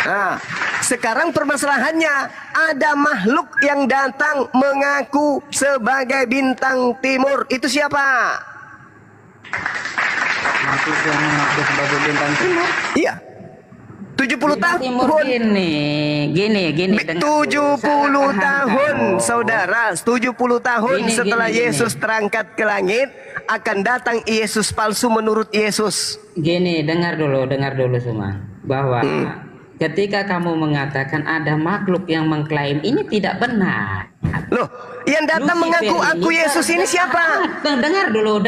Nah, sekarang permasalahannya ada makhluk yang datang mengaku sebagai bintang timur. Itu siapa? Aku yang mengaku sebagai bintang timur. Iya. 70 tahun. Gini. 70 tahun, saudara. 70 tahun Gini, setelah gini. Yesus terangkat ke langit, akan datang Yesus palsu menurut Yesus. Gini, dengar dulu semua. Bahwa ketika kamu mengatakan ada makhluk yang mengklaim ini tidak benar. Loh, yang datang mengaku aku Yesus ini siapa? Dengar dulu.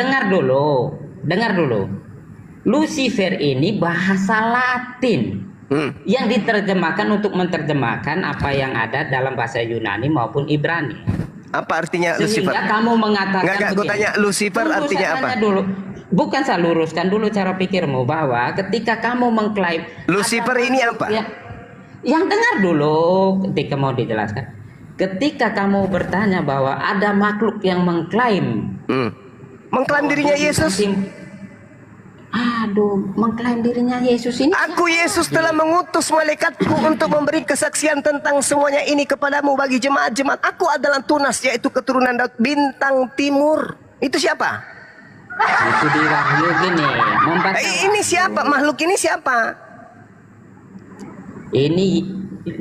Lucifer ini bahasa Latin. Yang diterjemahkan untuk menerjemahkan apa yang ada dalam bahasa Yunani maupun Ibrani. Apa artinya Lucifer? Sehingga kamu mengatakan Enggak, gue tanya Lucifer artinya apa? Dulu. Bukan saya luruskan dulu cara pikirmu bahwa ketika kamu mengklaim Lucifer ini apa? Yang dengar dulu ketika mau dijelaskan. Ketika kamu bertanya bahwa ada makhluk yang mengklaim mengklaim dirinya Yesus. Mengklaim dirinya Yesus ini. Aku Yesus telah mengutus malaikatku untuk memberi kesaksian tentang semuanya ini kepadamu bagi jemaat-jemaat. Aku adalah Tunas, yaitu keturunan Daud, bintang timur. Itu siapa? Itu di Wahyu gini. Ini siapa? Makhluk ini siapa? Ini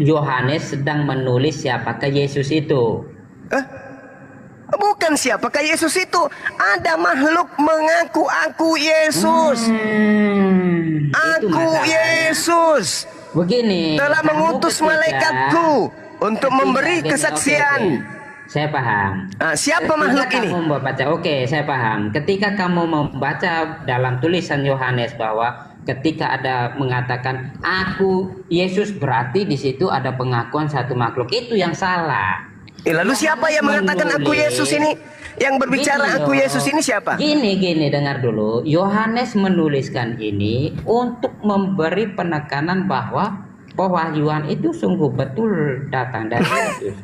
Yohanes sedang menulis siapakah Yesus itu. Bukan siapakah Yesus itu. Ada makhluk mengaku aku Yesus. Aku Yesus. Begini. Telah mengutus malaikatku untuk memberi kesaksian Saya paham. Siapa Ketika makhluk ini? kamu membaca, oke, saya paham. Ketika kamu membaca dalam tulisan Yohanes bahwa ketika ada mengatakan aku Yesus, berarti di situ ada pengakuan satu makhluk, itu yang salah. Lalu siapa yang mengatakan aku Yesus ini? Yang berbicara aku Yesus ini siapa? Gini, dengar dulu. Yohanes menuliskan ini untuk memberi penekanan bahwa pewahyuan itu sungguh betul datang dari Yesus.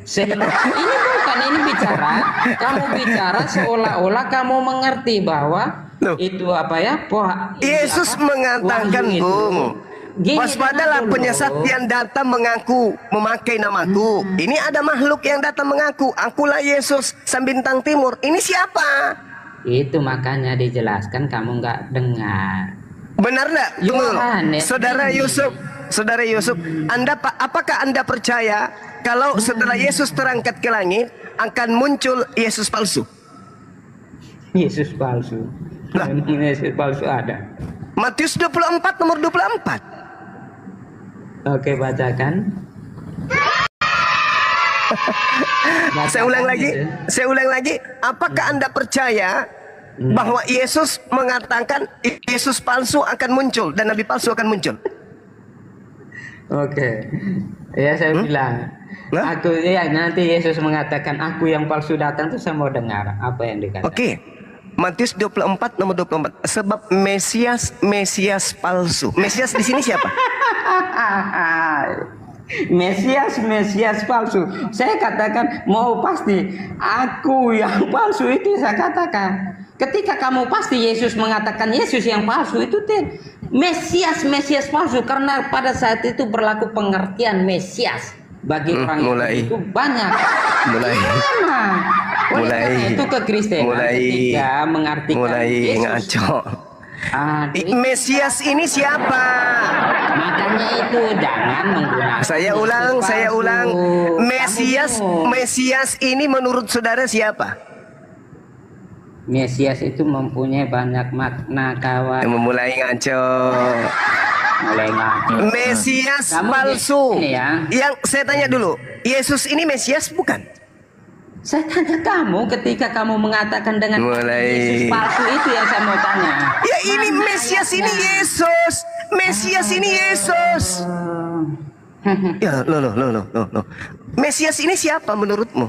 Ini bicara, kamu bicara seolah-olah kamu mengerti bahwa itu apa ya? Yesus mengatakan, Bung, waspadalah penyesat yang datang mengaku memakai namaku. Ini ada makhluk yang datang mengaku, akulah Yesus sang bintang timur. Ini siapa? Itu makanya dijelaskan, kamu nggak dengar. Benar nggak? Saudara Yusuf, apakah Anda percaya kalau setelah Yesus terangkat ke langit akan muncul Yesus palsu? Yesus palsu. Lah, Yesus palsu ada. Matius 24 nomor 24. Oke, bacakan. Saya ulang lagi. Apakah Anda percaya bahwa Yesus mengatakan Yesus palsu akan muncul dan nabi palsu akan muncul? Oke. Ya, saya bilang. Aku nanti Yesus mengatakan aku yang palsu datang, tuh saya mau dengar apa yang dikatakan. Oke. Matius 24 nomor 24. Sebab Mesias palsu. Mesias di sini siapa? Mesias palsu. Saya katakan mau pasti aku yang palsu itu, saya katakan. Ketika kamu pasti Yesus mengatakan Yesus yang palsu itu Mesias palsu, karena pada saat itu berlaku pengertian Mesias bagi orang itu banyak. Itu kekristenan ketika mengartikan Yesus. Ngaco. Mesias ini siapa? Makanya itu jangan menggunakan. Saya ulang. Mesias ini menurut saudara siapa? Mesias itu mempunyai banyak makna, kawan. Mulai ngaco. Mesias palsu. Yang saya tanya dulu, Yesus ini Mesias bukan? Saya tanya kamu, ketika kamu mengatakan dengan Yesus palsu itu yang saya mau tanya. Ya, ini Mesias ini Yesus. Mesias ini Yesus. Ya, loh. Mesias ini siapa menurutmu?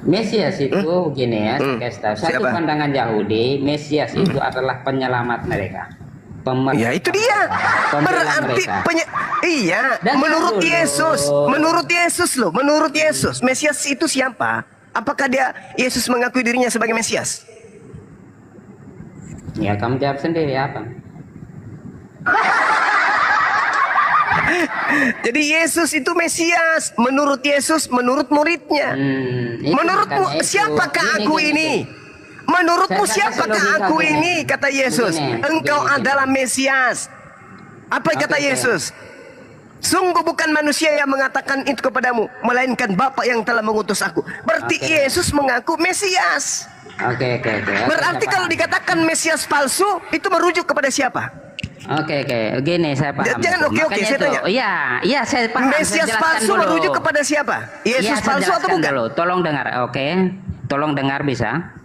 Mesias itu begini ya, satu pandangan Yahudi, Mesias itu adalah penyelamat mereka. Ya itu dia. Berarti menurut Yesus, Mesias itu siapa? Apakah Yesus mengakui dirinya sebagai Mesias? Ya, kamu jawab sendiri apa? Jadi Yesus itu Mesias menurut Yesus, menurut muridnya. Menurutmu siapakah aku ini? Menurutmu siapakah aku ini? Kata Yesus, engkau adalah Mesias. Apa kata Yesus? Sungguh bukan manusia yang mengatakan itu kepadamu, melainkan Bapa yang telah mengutus aku. Berarti Yesus mengaku Mesias. Berarti kalau dikatakan Mesias palsu, itu merujuk kepada siapa? Oke, gini saya paham. Jangan saya tanya. Iya, saya paham. Mesias palsu merujuk kepada siapa? Yesus palsu atau bukan? Dulu. Tolong dengar, tolong dengar bisa.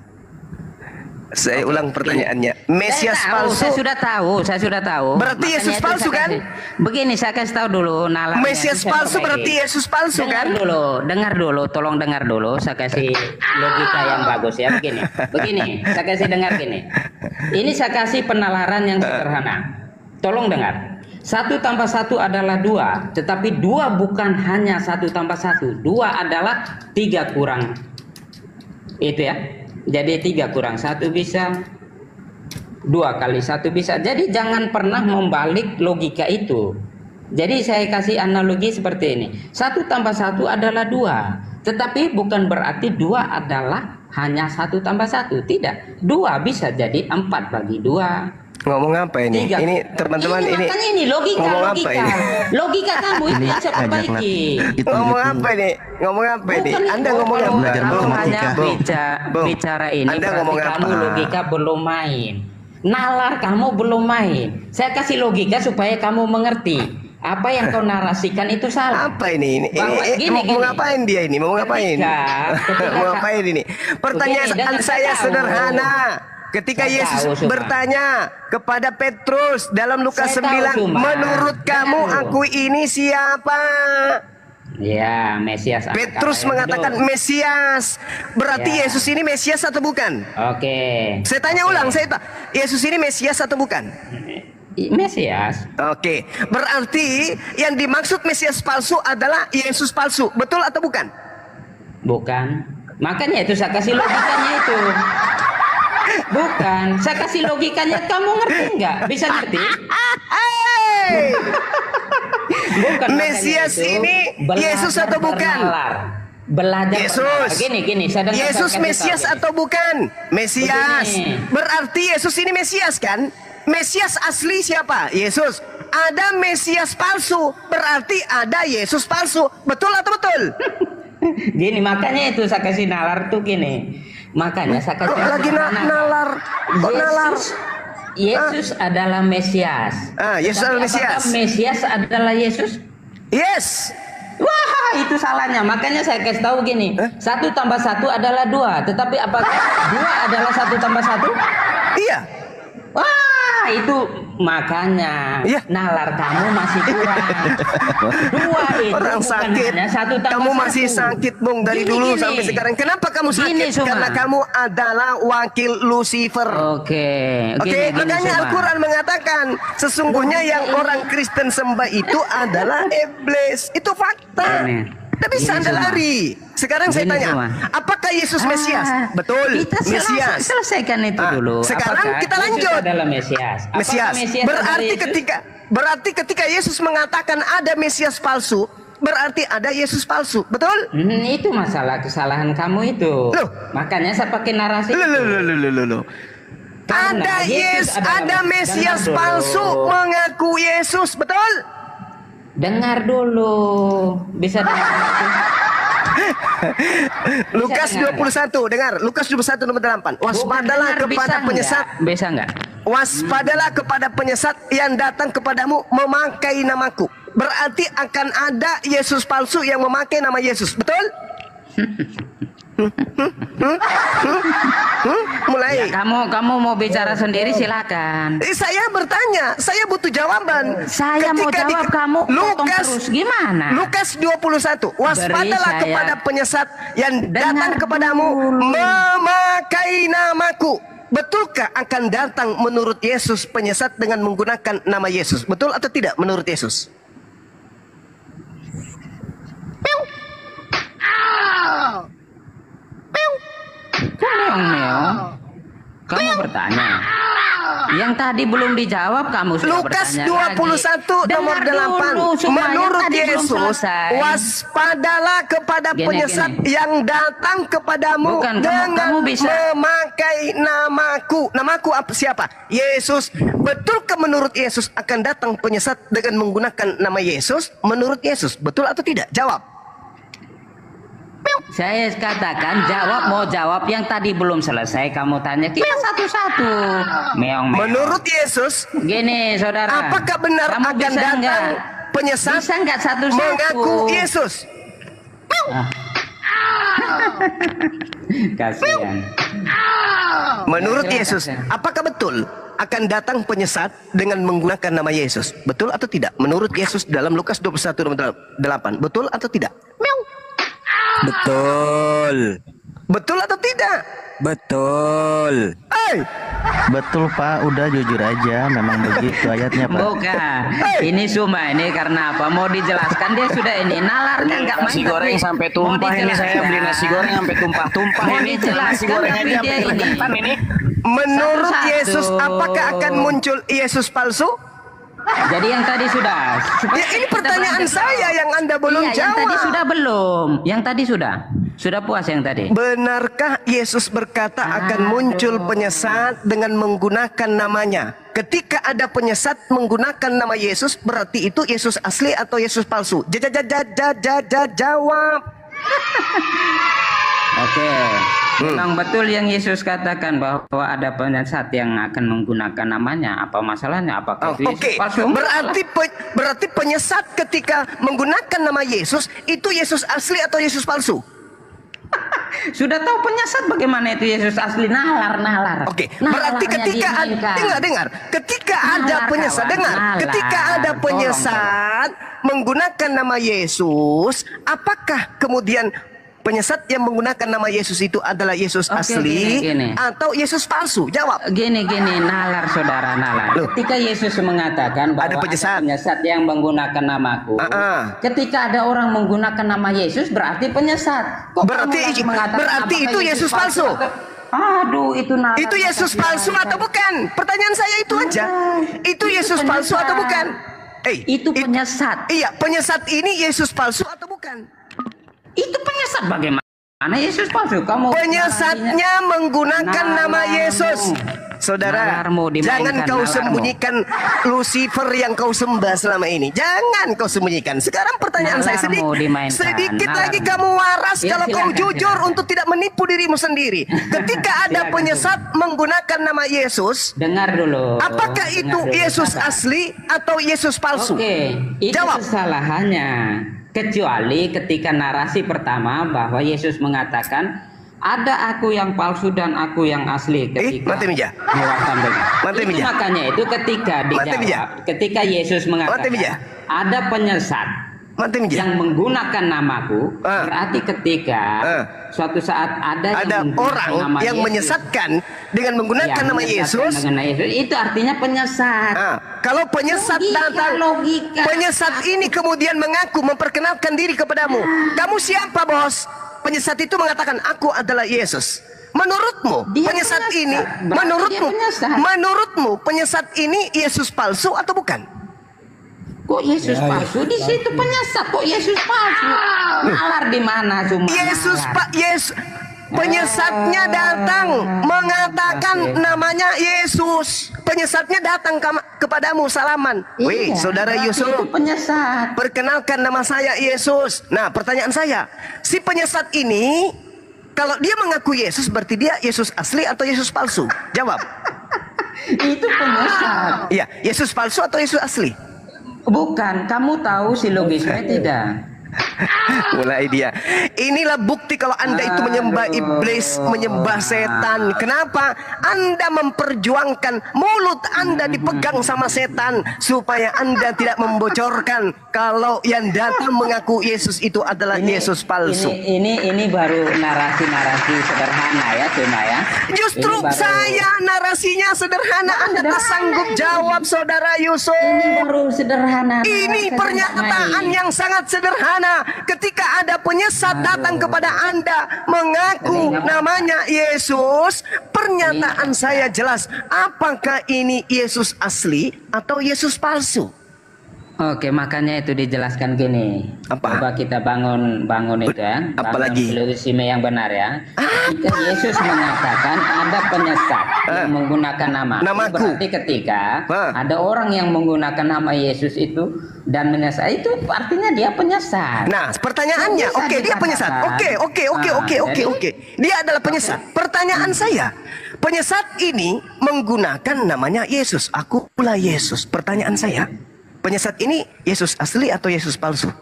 Saya ulang pertanyaannya. Mesias palsu. Saya sudah tahu. Berarti Yesus palsu kan? Begini, saya kasih tahu dulu nalarnya. Mesias palsu berarti Yesus palsu kan? Dengar dulu, tolong dengar dulu. Saya kasih logika yang bagus ya. Begini, saya kasih dengar gini. Ini saya kasih penalaran yang sederhana. Tolong dengar. 1 tambah 1 adalah 2, tetapi 2 bukan hanya 1 tambah 1. 2 adalah 3 kurang. Itu ya. Jadi 3 kurang 1 bisa, 2 kali 1 bisa. Jadi jangan pernah membalik logika itu. Jadi saya kasih analogi seperti ini. 1 tambah 1 adalah 2. Tetapi bukan berarti 2 adalah hanya 1 tambah 1. Tidak. 2 bisa jadi 4 bagi 2. Ngomong apa ini? 3. Ini teman-teman ini. Makanya ini logika. Logika kamu itu yang saya perbaiki. Ngomong apa ini? Anda ngomong apa? Belajar matematika. Bicara ini Anda berarti ngomong kamu apa? logika belum main. Nalar kamu belum main. Saya kasih logika supaya kamu mengerti. Apa yang kau narasikan itu salah. Apa ini? Bahwa gini, Mau gini. ngapain dia ini? Mau ngapain? Ketika Mau ngapain ini? Pertanyaan Begini, dan saya saya tahu. sederhana. Ketika Saya Yesus tahu, Suma. bertanya kepada Petrus dalam Lukas Saya 9, tahu, Suma. menurut kamu Dengar aku ini siapa? Ya, Mesias. Petrus Ayo, mengatakan duduk. Mesias. Berarti Ya. Yesus ini Mesias atau bukan? Oke. Saya tanya ulang, Yesus ini Mesias atau bukan? Mesias. Oke, berarti yang dimaksud Mesias palsu adalah Yesus palsu, betul atau bukan? Bukan. Makanya itu saya kasih logikanya itu. Bukan. Saya kasih logikanya. Kamu ngerti nggak? Bisa ngerti? Hey! Bukan. Mesias makanya itu ini Yesus belajar atau bukan? bernalar. Belajar Yesus. bernalar. Gini. Saya dengar, Yesus saya kasih Mesias tahu. atau bukan? Mesias. Begini. Berarti Yesus ini Mesias kan? Mesias asli siapa? Yesus. Ada Mesias palsu, berarti ada Yesus palsu. Betul atau betul? Gini, makanya itu saya kasih nalar tuh gini. Makanya saya kasih Kok lagi nalar? Kok nalar? Yesus adalah Mesias. Yesus Tapi adalah Mesias. apakah Mesias adalah Yesus? Yes. Wah, itu salahnya. Makanya saya kasih tahu gini. 1 tambah 1 adalah 2. Tetapi apakah 2 adalah 1 tambah 1? Iya. Wah, itu makanya Iya. nalar kamu masih kurang. 2 itu Orang bukan sakit. hanya 1 tambah 1. Kamu masih sakit, Bung, dari Gini, dulu gini. sampai sekarang. Kenapa kamu sakit? Gini, Suma. Karena kamu adalah wakil Lucifer. Oke. Oke, Gini, makanya Suma. Al-Quran mengatakan sesungguhnya yang orang Kristen sembah itu adalah iblis. Itu fakta. Gini. Tidak bisa Gini, Anda Suma. lari. Sekarang saya Gini, tanya, Suma. apakah Yesus Mesias? Betul, Kita Mesias. selesaikan itu dulu. Sekarang Apakah kita Yesus lanjut. adalah Mesias. Apakah Mesias. Mesias adalah Berarti Yesus? ketika Yesus mengatakan ada Mesias palsu, berarti ada Yesus palsu. Betul? Itu masalah kesalahan kamu itu. Loh. Makanya saya pakai narasi. Loh. Karena Ada Yesus ada Mesias dengar dulu. palsu mengaku Yesus, betul? Dengar dulu. Bisa dengar. Lukas dengar 21, dengar. Lukas 21 nomor 8. Waspadalah kepada penyesat. Bisa enggak? Waspadalah kepada penyesat yang datang kepadamu memakai namaku. Berarti akan ada Yesus palsu yang memakai nama Yesus, betul? Mulai. Ya, kamu mau bicara sendiri silakan. Saya bertanya, saya butuh jawaban. Saya mau jawab, kamu potong terus. Gimana? Lukas 21. Waspadalah Beri saya- kepada penyesat yang datang Dengar kepadamu dulu. memakai namaku. Betulkah akan datang menurut Yesus penyesat dengan menggunakan nama Yesus? Betul atau tidak menurut Yesus? Meong-meong. Kamu bertanya. Yang tadi belum dijawab kamu sudah Lukas bertanya 21 lagi. nomor Dengar 8. dulu, Suma, yang Menurut tadi belum Yesus, selesai. waspadalah kepada Gini, penyesat gini. yang datang kepadamu Bukan, dengan kamu bisa- memakai namaku. Namaku siapa? Yesus. Betulkah menurut Yesus akan datang penyesat dengan menggunakan nama Yesus? Menurut Yesus, betul atau tidak? Jawab. Saya katakan mau jawab yang tadi belum selesai kamu tanya kita satu-satu. Meong-meong. Menurut Yesus, Gini, saudara. apakah benar Kamu akan bisa datang enggak? penyesat Bisa enggak satu-satu? mengaku Yesus? Kasihan. Menurut Silakan, Yesus, silakan. apakah betul akan datang penyesat dengan menggunakan nama Yesus? Betul atau tidak? Menurut Yesus dalam Lukas 21 nomor 8, betul atau tidak? Betul. Betul atau tidak? Betul. Hey, Betul Pak, udah jujur aja, memang begitu ayatnya Pak. Bukan. Ini Suma ini karena apa? Mau dijelaskan dia sudah ini nalarnya enggak main. Nasi goreng tapi sampai mau tumpah ini, saya dijelaskan. beli nasi goreng sampai tumpah-tumpah Mau ini. dijelaskan, Nasi goreng tapi aja dia sampai ini. keringetan ini. menurut Satu-satu. Yesus, apakah akan muncul Yesus palsu? Jadi yang tadi sudah. Supaya Ya, ini kita pertanyaan beranjak. saya yang Anda belum Iya, yang tadi jawab. sudah belum. Yang tadi sudah. Sudah puas yang tadi. Benarkah Yesus berkata akan muncul penyesat dengan menggunakan namanya? Ketika ada penyesat menggunakan nama Yesus, berarti itu Yesus asli atau Yesus palsu? Jawab. Oke. Memang betul yang Yesus katakan bahwa ada penyesat yang akan menggunakan namanya. Apa masalahnya? Apakah itu Yesus palsu? Berarti penyesat ketika menggunakan nama Yesus itu Yesus asli atau Yesus palsu? Sudah tahu penyesat bagaimana itu Yesus asli? Nalar. Oke, berarti ketika dengar, ketika ada penyesat, ketika ada penyesat menggunakan nama Yesus, apakah kemudian penyesat yang menggunakan nama Yesus itu adalah Yesus asli atau Yesus palsu? Jawab. Gini, nalar saudara, nalar. Loh. Ketika Yesus mengatakan bahwa Ada penyesat yang menggunakan namaku, ketika ada orang menggunakan nama Yesus berarti penyesat. Kok berarti itu Yesus palsu? Aduh, itu nalar. Itu Yesus palsu atau bukan? Pertanyaan saya itu aja. Itu Yesus palsu atau bukan? Itu penyesat. Iya, penyesat ini Yesus palsu atau bukan? Itu penyesat bagaimana Yesus palsu? Penyesatnya menggunakan nama Yesus. Saudara, jangan kau sembunyikan Lucifer yang kau sembah selama ini. Jangan kau sembunyikan. Sekarang pertanyaan saya sedikit lagi kamu waras kalau kau jujur untuk tidak menipu dirimu sendiri. Ketika ada penyesat menggunakan nama Yesus, dengar dulu. Apakah itu Yesus asli atau Yesus palsu? Oke, itu jawab. Kesalahannya. Kecuali ketika narasi pertama bahwa Yesus mengatakan ada aku yang palsu dan aku yang asli. Ketika makanya itu ketika dijawab, ketika Yesus mengatakan ada penyesat yang menggunakan namaku, berarti ketika suatu saat ada orang yang menyesatkan dengan menggunakan nama Yesus, itu artinya penyesat. Kalau penyesat datang, penyesat ini kemudian mengaku memperkenalkan diri kepadamu. Kamu siapa, bos? Penyesat itu mengatakan, aku adalah Yesus. Menurutmu penyesat ini, menurutmu penyesat ini Yesus palsu atau bukan? Kok Yesus palsu? Di situ penyesat. Kok Yesus palsu? Nalar di mana cuma? Penyesatnya datang mengatakan namanya Yesus. Penyesatnya datang kepadamu salaman. Wih, saudara Yusuf, penyesat. Perkenalkan nama saya Yesus. Nah, pertanyaan saya, si penyesat ini kalau dia mengaku Yesus berarti dia Yesus asli atau Yesus palsu? Jawab. Itu penyesat. Iya, Yesus palsu atau Yesus asli? Bukan, kamu tahu si logisnya tidak? Mulai dia. Inilah bukti kalau Anda itu menyembah iblis, menyembah setan. Kenapa? Anda memperjuangkan mulut Anda dipegang sama setan supaya Anda tidak membocorkan kalau yang datang mengaku Yesus itu adalah Yesus palsu. Ini baru narasi sederhana ya, cuma ya. Justru saya narasinya sederhana, Anda tak sanggup jawab, saudara Yusuf. Ini baru sederhana. Ini pernyataan yang sangat sederhana. Ketika ada penyesat datang kepada Anda mengaku namanya Yesus, pernyataan saya jelas. Apakah ini Yesus asli atau Yesus palsu? Oke, makanya itu dijelaskan gini. Apa? Coba kita bangun itu ya. Apalagi? Filosofi yang benar ya. Ketika Yesus mengatakan ada penyesat yang menggunakan namaku. Berarti ketika ada orang yang menggunakan nama Yesus itu dan menyesat, itu artinya dia penyesat. Nah, pertanyaannya, oke, dia penyesat. Oke. Dia adalah penyesat. Pertanyaan saya, penyesat ini menggunakan namanya Yesus. Akulah Yesus. Pertanyaan saya, penyesat ini Yesus asli atau Yesus palsu?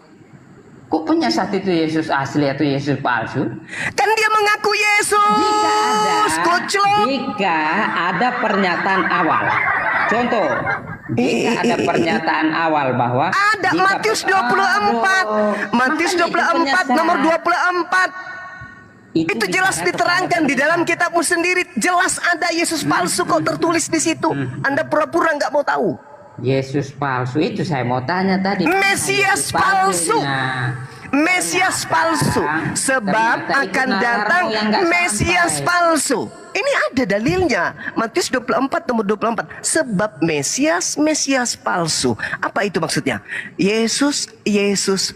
Kok penyesat itu Yesus asli atau Yesus palsu? Kan dia mengaku Yesus. Jika ada pernyataan awal. Contoh, jika ada pernyataan awal bahwa ada Matius 24. Matius 24 nomor 24. Itu jelas diterangkan di dalam kitabmu sendiri. Jelas ada Yesus palsu kok tertulis di situ. Anda pura-pura nggak mau tahu. Yesus palsu itu saya mau tanya tadi. Mesias palsu. Mesias palsu. Sebab akan datang Mesias palsu. Ini ada dalilnya. Matius 24 nomor 24. Sebab Mesias palsu. Apa itu maksudnya? Yesus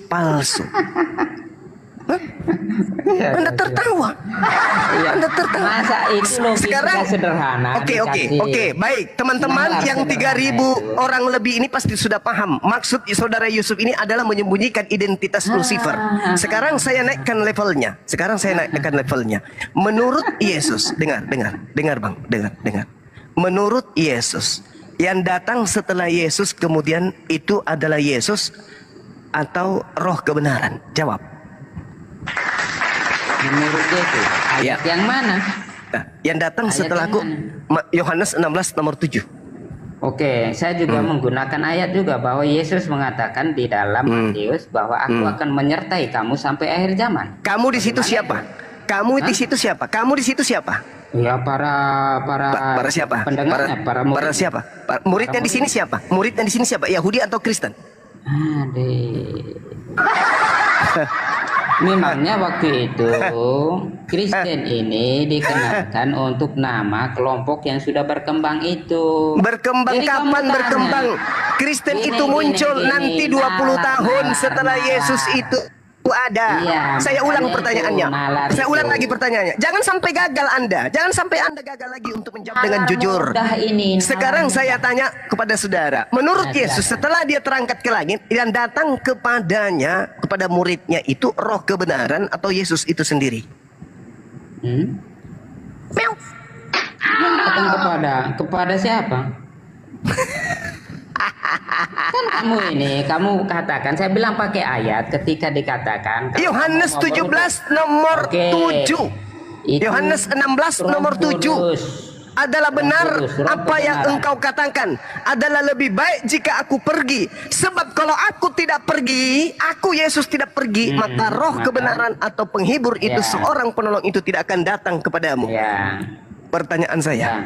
palsu. Anda tertawa. Iya. Anda tertawa. Masa itu logika Sekarang sederhana. Oke, baik. Teman-teman nalar yang sederhana 3.000 itu. orang lebih ini pasti sudah paham. Maksud saudara Yusuf ini adalah menyembunyikan identitas Lucifer. Sekarang saya naikkan levelnya. Menurut Yesus, dengar Bang, dengar. Menurut Yesus, yang datang setelah Yesus kemudian itu adalah Yesus atau roh kebenaran? Jawab. Menurut Yesus, ayat yang mana? Nah, yang datang Ayat setelahku yang Yohanes 16 nomor 7. Oke, saya juga menggunakan ayat juga bahwa Yesus mengatakan di dalam Matius bahwa aku akan menyertai kamu sampai akhir zaman. Kamu di situ siapa? Kamu di situ siapa? Kamu di situ siapa? Ya para Siapa? pendengarnya, para murid. Para siapa? Muridnya di sini siapa? Muridnya di sini siapa? Yahudi atau Kristen? Memangnya waktu itu Kristen ini dikenakan untuk nama kelompok yang sudah berkembang itu. Berkembang Jadi kapan kamu tanya, berkembang? Kristen Gini, itu muncul gini. nanti 20 tahun Nalar, setelah Yesus itu ada. Iya, Saya ulang makanya pertanyaannya. itu, nalar Saya ulang itu. lagi pertanyaannya. Jangan sampai gagal Anda. Jangan sampai Anda gagal lagi untuk menjawab dengan Nalar jujur. mudah ini, nalar Sekarang mudah. saya tanya kepada saudara. Menurut Nah, Yesus silakan. setelah dia terangkat ke langit yang datang kepadanya, kepada muridnya itu roh kebenaran atau Yesus itu sendiri? Meow. Yang datang kepada siapa? Kan kamu katakan, saya bilang pakai ayat ketika dikatakan kalau Yohanes kamu mau 17 nomor Oke. 7. Itu Yohanes 16 Roh nomor 7. Kudus. Adalah benar Kudus, Roh apa yang kebenaran. engkau katakan. Adalah lebih baik jika aku pergi. Sebab kalau aku tidak pergi, aku Yesus tidak pergi, maka roh maka- kebenaran atau penghibur itu, Ya. seorang penolong itu tidak akan datang kepadamu. Ya. Pertanyaan saya,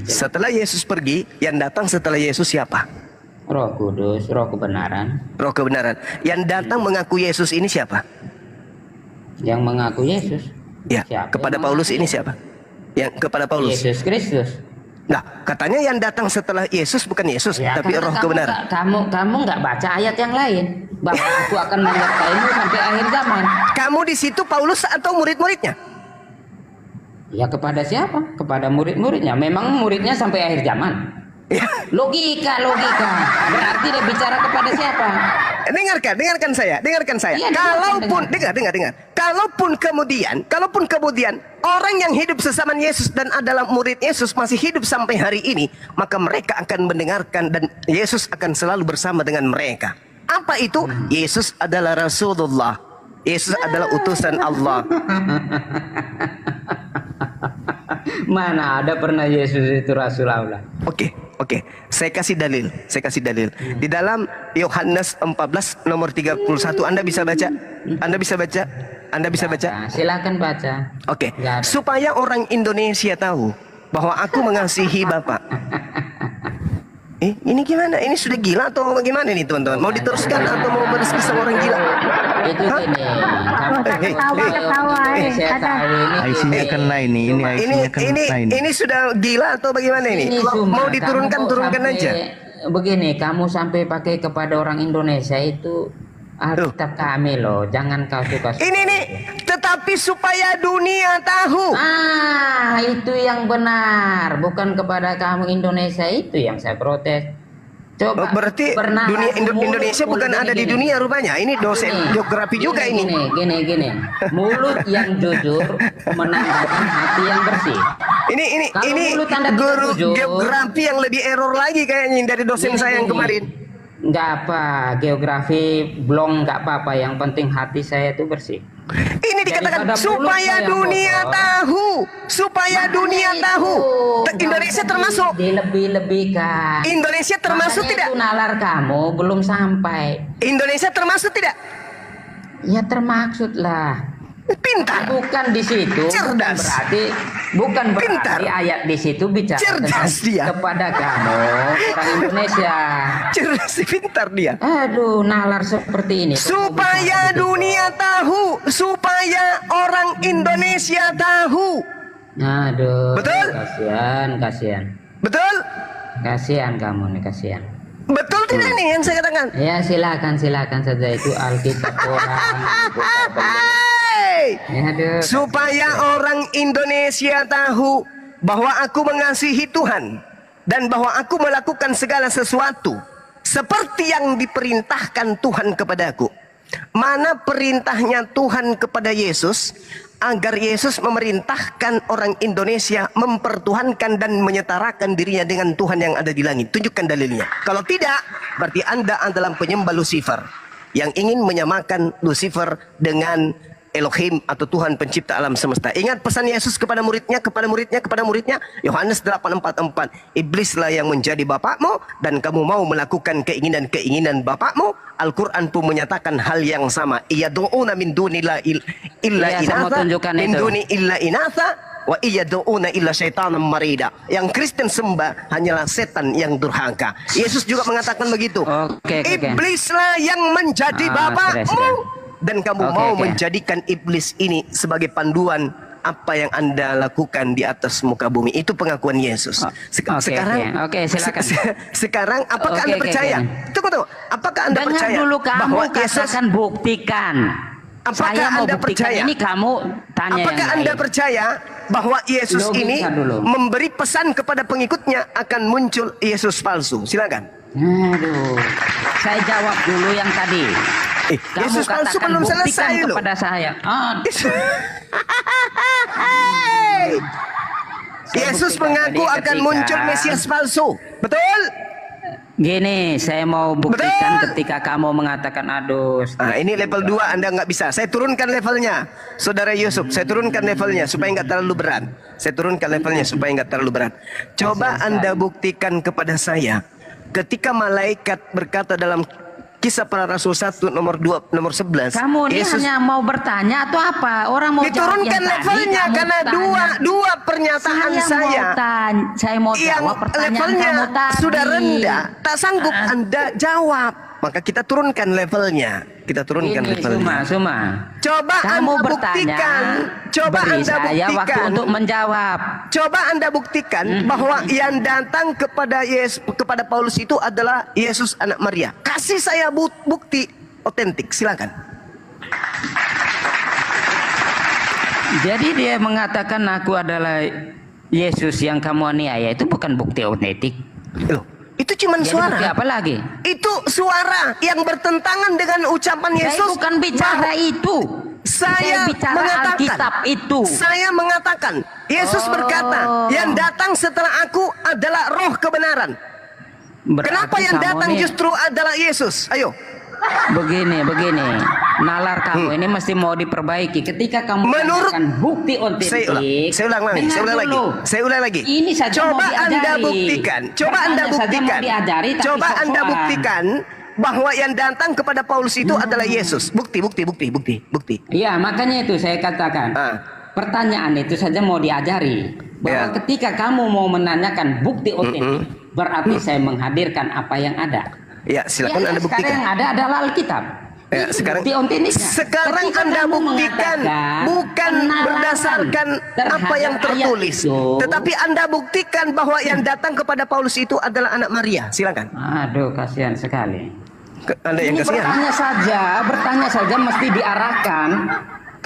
setelah Yesus pergi, yang datang setelah Yesus siapa? Roh Kudus, Roh kebenaran. Roh kebenaran. Yang datang mengaku Yesus ini siapa? Yang mengaku Yesus. Ya, Siapa kepada yang Paulus mengaku ini siapa? Yang kepada Paulus. Yesus Kristus. Nah, katanya yang datang setelah Yesus bukan Yesus, Ya, tapi karena roh kamu kebenaran. kamu nggak baca ayat yang lain bahwa aku akan menyertaimu sampai akhir zaman. Kamu di situ Paulus atau murid-muridnya? Ya kepada siapa? Kepada murid-muridnya. Memang muridnya sampai akhir zaman. Ya, Logika. Berarti dia bicara kepada siapa? dengarkan saya. Iya, Kalaupun dengar. dengar. Kalaupun kemudian orang yang hidup sesama Yesus dan adalah murid Yesus masih hidup sampai hari ini, maka mereka akan mendengarkan dan Yesus akan selalu bersama dengan mereka. Apa itu? Yesus adalah Rasulullah. Yesus adalah utusan Allah. Mana ada pernah Yesus itu Rasul Allah? Oke. Saya kasih dalil. Di dalam Yohanes 14 nomor 31 Anda bisa baca? Nah, silakan baca. Oke. Nggak ada. Supaya orang Indonesia tahu bahwa aku mengasihi Bapak. Ini gimana? Ini sudah gila atau bagaimana nih teman-teman? Mau diteruskan atau mau berdiskusi sama orang gila? Itu gini. Saya tahu ini. IC-nya kena ini IC-nya kena ini. Ini sudah gila atau bagaimana ini? Ini Kalau Suma, mau diturunkan, kamu kok turunkan sampai- aja. Begini, kamu sampai pakai kepada orang Indonesia itu Alkitab kami loh, jangan kau suka. Ini nih, tetapi supaya dunia tahu. Itu yang benar, bukan kepada kamu Indonesia itu yang saya protes. Coba. Berarti pernah dunia mulut- Indonesia mulut bukan gini, ada di gini. dunia rupanya. Ini dosen Gini, geografi juga ini. Gini. Mulut yang jujur menandakan hati yang bersih. Ini Kalau mulut Anda tidak guru jujur, geografi yang lebih error lagi kayaknya dari dosen saya yang kemarin. Nggak apa, geografi blong nggak apa-apa. Yang penting hati saya itu bersih. Ini dikatakan Daripada mulut supaya saya dunia kotor. tahu, supaya dunia Itu, tahu. nggak Indonesia usah termasuk. dilebih-lebihkan. Indonesia termasuk Makanya tidak? itu nalar kamu belum sampai. Indonesia termasuk tidak? Ya termaksud lah. Pintar. Bukan di situ. Cerdas. Bukan berarti Pintar. ayat di situ bicara Cerdas dia. kepada kamu orang Indonesia. Cerdas, pintar dia. Aduh, nalar seperti ini. Supaya dunia tahu, supaya orang Indonesia tahu. Aduh. Betul? Kasihan. Betul? Kasihan kamu nih, kasihan. Betul tidak nih yang saya katakan? Ya silakan saja, itu Alkitab orang. Ya, aduh. Supaya orang Indonesia tahu bahwa aku mengasihi Tuhan dan bahwa aku melakukan segala sesuatu seperti yang diperintahkan Tuhan kepadaku. Mana perintahnya Tuhan kepada Yesus agar Yesus memerintahkan orang Indonesia mempertuhankan dan menyetarakan dirinya dengan Tuhan yang ada di langit. Tunjukkan dalilnya. Kalau tidak, berarti Anda adalah penyembah Lucifer yang ingin menyamakan Lucifer dengan Elohim atau Tuhan pencipta alam semesta. Ingat pesan Yesus kepada muridnya, Yohanes 8:44. Iblislah yang menjadi bapakmu dan kamu mau melakukan keinginan-keinginan bapakmu. Al-Quran pun menyatakan hal yang sama. Iyad'una min dunillah illa inatha min duni illa inatha wa iyad'una illa syaitanan marida. Yang Kristen sembah hanyalah setan yang durhaka. Yesus juga mengatakan begitu. Iblislah yang menjadi bapakmu. Dan kamu mau menjadikan iblis ini sebagai panduan apa yang Anda lakukan di atas muka bumi. Itu pengakuan Yesus. Sekarang, sekarang apakah Anda percaya? Tunggu. Apakah Anda percaya dulu kamu bahwa Yesus katakan buktikan? Apakah Saya mau Anda buktikan percaya? ini, kamu tanya. Apakah Anda percaya bahwa Yesus ini memberi pesan kepada pengikutnya akan muncul Yesus palsu? Silakan. Aduh, saya jawab dulu yang tadi. Yesus palsu belum selesai loh. Kepada saya. Yesus mengaku akan muncul Mesias palsu. Betul? Gini, saya mau buktikan ketika kamu mengatakan aduh. Nah, ini level 2 Anda nggak bisa. Saya turunkan levelnya. Saudara Yusuf, saya turunkan levelnya supaya nggak terlalu berat. Coba Anda buktikan kepada saya. Ketika malaikat berkata dalam Kisah Para Rasul 1 nomor 11. Kamu ini Yesus hanya mau bertanya atau apa? Orang mau diturunkan levelnya karena dua pernyataan saya. Saya mau jawab pertanyaan levelnya kamu tadi. Sudah rendah, tak sanggup Anda jawab. Maka kita turunkan levelnya. Suma. Coba kamu Anda bertanya, buktikan. Coba beri Anda saya buktikan. waktu untuk menjawab. Coba Anda buktikan bahwa yang datang kepada Paulus itu adalah Yesus anak Maria. Kasih saya bukti otentik, silakan. Jadi dia mengatakan aku adalah Yesus yang kamu aniaya, itu bukan bukti otentik. Loh, itu cuma suara. Bukti apa lagi? Itu suara yang bertentangan dengan ucapan Yesus. Saya bukan bicara itu. Saya bicara Alkitab itu. Saya mengatakan, Yesus berkata, yang datang setelah aku adalah roh kebenaran. Kenapa yang datang justru adalah Yesus? Ayo. Begini. Nalar kamu ini mesti mau diperbaiki. Ketika kamu mengatakan bukti otentik. Saya ulang lagi. Ini saja coba mau Anda buktikan. Coba Anda buktikan bahwa yang datang kepada Paulus itu adalah Yesus. Bukti. Iya, makanya itu saya katakan. Pertanyaan itu saja mau diajari. Bahwa ketika kamu mau menanyakan bukti otentik, berarti saya menghadirkan apa yang ada. Ya, silakan Anda buktikan. Sekarang yang ada adalah Alkitab. Sekarang Anda buktikan bukan berdasarkan apa yang tertulis, tetapi Anda buktikan bahwa yang datang kepada Paulus itu adalah anak Maria. Silakan. Aduh, kasihan sekali. Anda yang kasihan. Bertanya saja mesti diarahkan.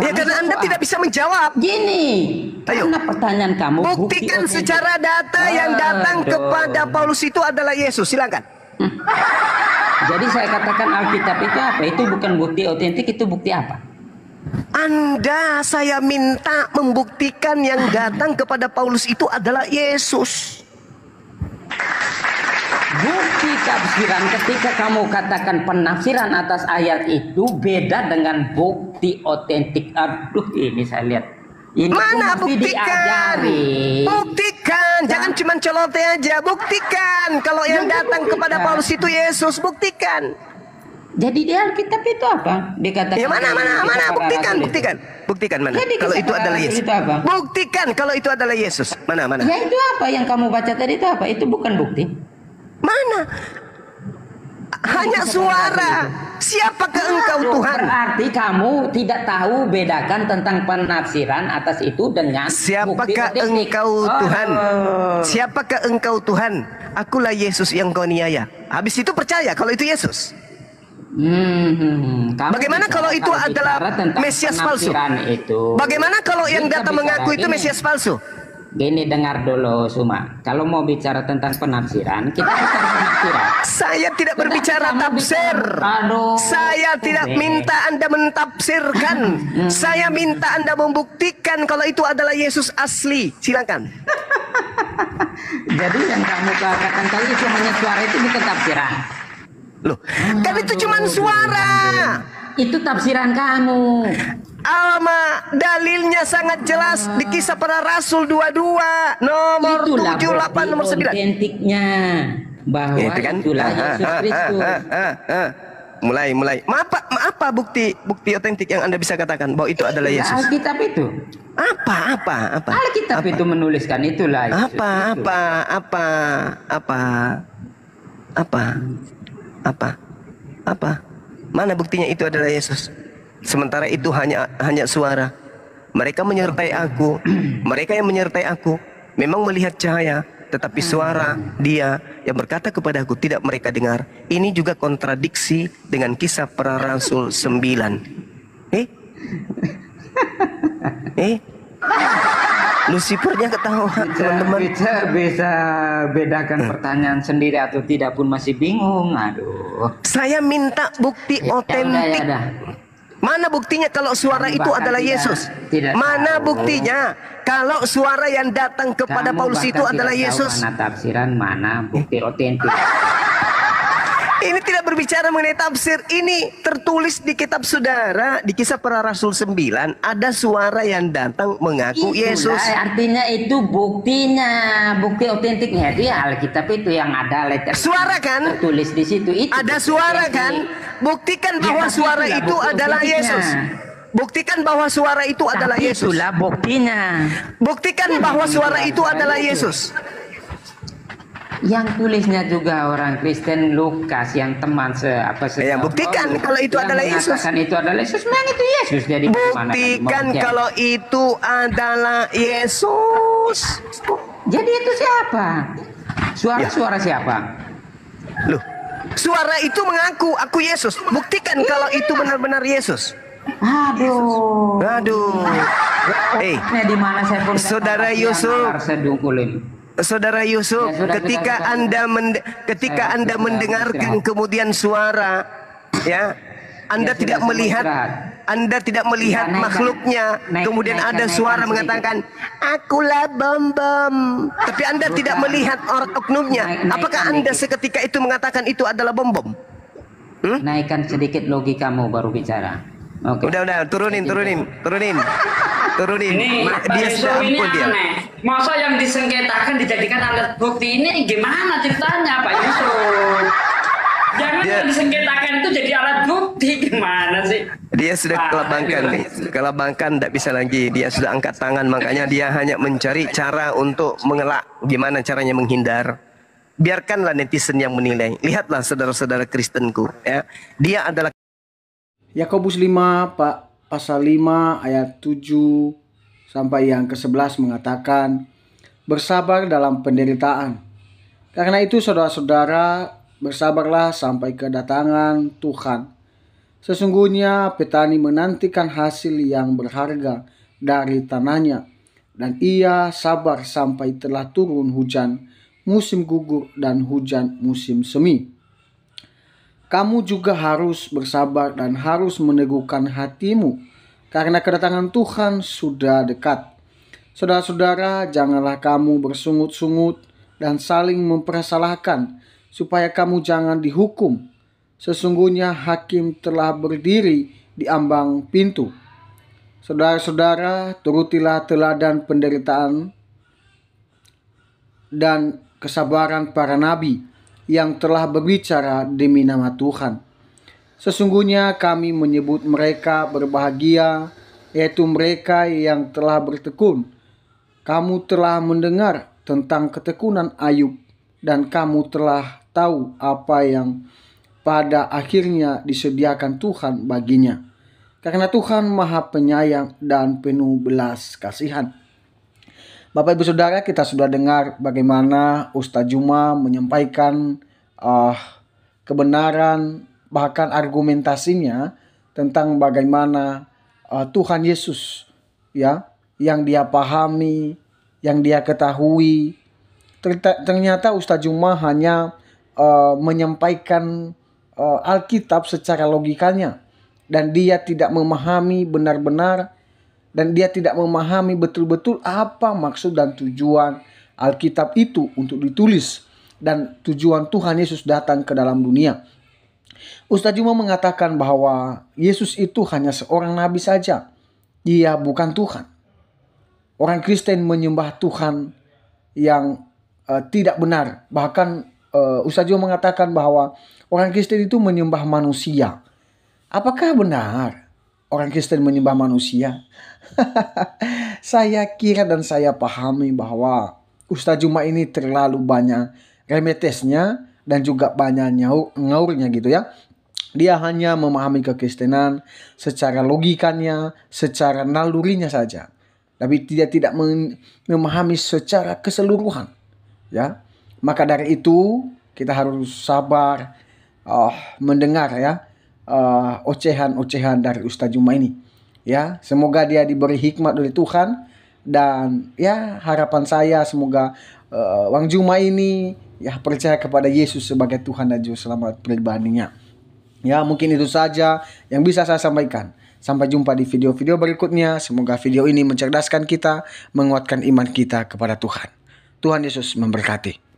Ya, karena Anda tidak bisa menjawab. Gini, karena pertanyaan kamu buktikan secara data yang datang kepada Paulus itu adalah Yesus. Silakan. Jadi saya katakan Alkitab itu apa? Itu bukan bukti otentik, itu bukti apa? Saya minta membuktikan yang datang kepada Paulus itu adalah Yesus. Bukti tafsiran ketika kamu katakan penafsiran atas ayat itu beda dengan bukti otentik. Aduh, ini saya lihat. Ini mana buktikan? Buktikan, jangan cuma celote aja. Buktikan kalau yang datang kepada Paulus itu Yesus. Buktikan. Jadi di Alkitab itu apa? Dikatakan. Ya mana? Buktikan mana? Kalau itu adalah Yesus. Buktikan kalau itu adalah Yesus. Mana? Ya itu apa yang kamu baca tadi itu apa? Itu bukan bukti. Mana? Hanya suara. Siapakah engkau Tuhan? Berarti kamu tidak tahu bedakan tentang penafsiran atas itu dengan bukti Siapakah otentik. engkau Tuhan? Oh. Siapakah engkau Tuhan? Akulah Yesus yang kau niaya. Habis itu percaya kalau itu Yesus. Kamu Bagaimana bicara kalau itu adalah bicara tentang Mesias palsu? penafsiran itu. Bagaimana kalau yang Kita datang bicara mengaku itu gini. Mesias palsu? Gini, dengar dulu Suma. Kalau mau bicara tentang penafsiran, kita bicara penafsiran. Saya tidak berbicara Kamu tafsir. bicara- Aduh, Saya tidak Ube. minta Anda mentafsirkan. Saya minta Anda membuktikan kalau itu adalah Yesus asli. Silakan. Jadi yang kamu katakan tadi itu hanya suara itu bukan tafsiran. Loh, kan itu cuma suara. Itu tafsiran kamu. Alma, dalilnya sangat jelas di Kisah Para Rasul 22 nomor Itulah 78 nomor 9. otentiknya bahwa Itu kan? itulah Yesus Kristus. Mulai. Apa bukti otentik yang Anda bisa katakan bahwa itu adalah Yesus? Alkitab itu. Apa? Alkitab itu menuliskan itulah Yesus Kristus. Apa? Mana buktinya itu adalah Yesus? Sementara itu hanya suara. Mereka menyertai aku. Mereka yang menyertai aku memang melihat cahaya, tetapi suara Dia yang berkata kepada aku tidak mereka dengar. Ini juga kontradiksi dengan Kisah Para Rasul 9. Lucifernya ketawa, teman-teman. Bisa bedakan pertanyaan sendiri atau tidak pun masih bingung. Aduh. Saya minta bukti otentik. Mana buktinya kalau suara Kamu itu bahkan adalah tidak- Yesus? tidak Mana tahu. buktinya kalau suara yang datang kepada Kamu Paulus itu bahkan adalah tidak tahu Yesus? Mana tafsiran, mana bukti otentik. Ini tidak berbicara mengenai tafsir. Ini tertulis di kitab saudara. Di Kisah Para Rasul 9 ada suara yang datang mengaku Yesus. Itulah, artinya itu buktinya, bukti otentiknya itu ya Alkitab itu yang ada letter. Suara kan? Tertulis di situ itu. Ada bukti suara otentik. kan? Buktikan Ya, bahwa tapi suara itulah itu bukti adalah otentiknya. Yesus. Buktikan bahwa suara itu adalah Tapi Yesus. itulah buktinya. Buktikan bahwa suara itu adalah Yesus. Yang tulisnya juga orang Kristen, Lukas yang teman Ya, buktikan kalau itu adalah Yesus. Mengatakan itu adalah Yesus, memang itu Yesus. Jadi Buktikan kalau itu adalah Yesus. Jadi itu siapa? Suara siapa? Loh, suara itu mengaku aku Yesus. Buktikan kalau itu benar-benar Yesus. Aduh. Nah, di mana saya pun Saudara Yusuf. Saudara Yusuf, Ya, sudah, ketika Anda mendengarkan kemudian suara, ya, Anda Ya, tidak sudah, melihat, semua Anda tidak melihat Ya, naikkan- makhluknya. Kemudian ada suara sedikit. mengatakan, "Akulah bom." Tapi Anda tidak melihat oknumnya. Naikkan Apakah Anda sedikit. seketika itu mengatakan itu adalah bom? Naikkan sedikit logikamu baru bicara. Oke. Udah, turunin. Ini Dia Pak sudah Yusuf ini ampun dia. aneh. Masa yang disengketakan dijadikan alat bukti ini gimana ceritanya Pak Yusuf? Jangan Dia- yang disengketakan itu jadi alat bukti gimana sih? Dia sudah kelabangkan nih. Kelabangkan tidak bisa lagi. Dia sudah angkat tangan. Makanya dia hanya mencari cara untuk mengelak. Gimana caranya menghindar. Biarkanlah netizen yang menilai. Lihatlah saudara-saudara Kristenku. Ya. Dia adalah Yakobus 5 pasal 5 ayat 7 sampai yang ke-11 mengatakan, bersabar dalam penderitaan. Karena itu saudara-saudara, bersabarlah sampai kedatangan Tuhan. Sesungguhnya petani menantikan hasil yang berharga dari tanahnya, dan ia sabar sampai telah turun hujan musim gugur dan hujan musim semi. Kamu juga harus bersabar dan harus meneguhkan hatimu, karena kedatangan Tuhan sudah dekat. Saudara-saudara, janganlah kamu bersungut-sungut dan saling mempersalahkan, supaya kamu jangan dihukum. Sesungguhnya hakim telah berdiri di ambang pintu. Saudara-saudara, turutilah teladan penderitaan dan kesabaran para nabi yang telah berbicara demi nama Tuhan. Sesungguhnya kami menyebut mereka berbahagia, yaitu mereka yang telah bertekun. Kamu telah mendengar tentang ketekunan Ayub, dan kamu telah tahu apa yang pada akhirnya disediakan Tuhan baginya. Karena Tuhan Maha Penyayang dan penuh belas kasihan. Bapak Ibu Saudara, kita sudah dengar bagaimana Ustaz Juma menyampaikan kebenaran, bahkan argumentasinya tentang bagaimana Tuhan Yesus, ya, yang dia pahami, yang dia ketahui. Ternyata Ustaz Juma hanya menyampaikan Alkitab secara logikanya, dan dia tidak memahami benar-benar, dan dia tidak memahami betul-betul apa maksud dan tujuan Alkitab itu untuk ditulis, dan tujuan Tuhan Yesus datang ke dalam dunia. Ustaz Juma mengatakan bahwa Yesus itu hanya seorang nabi saja. Dia bukan Tuhan. Orang Kristen menyembah Tuhan yang tidak benar. Bahkan Ustaz Juma mengatakan bahwa orang Kristen itu menyembah manusia. Apakah benar orang Kristen menyembah manusia? Saya kira dan saya pahami bahwa Ustaz Juma ini terlalu banyak remetesnya dan juga banyak ngaurnya gitu ya. Dia hanya memahami kekristenan secara logikanya, secara nalurinya saja. Tapi dia tidak memahami secara keseluruhan. Ya, maka dari itu kita harus sabar mendengar ya ocehan-ocehan dari Ustaz Juma ini. Ya, semoga dia diberi hikmat oleh Tuhan, dan ya harapan saya semoga Wang Juma ini ya percaya kepada Yesus sebagai Tuhan dan Juru Selamat pribadinya. Ya, mungkin itu saja yang bisa saya sampaikan. Sampai jumpa di video-video berikutnya. Semoga video ini mencerdaskan kita, menguatkan iman kita kepada Tuhan. Tuhan Yesus memberkati.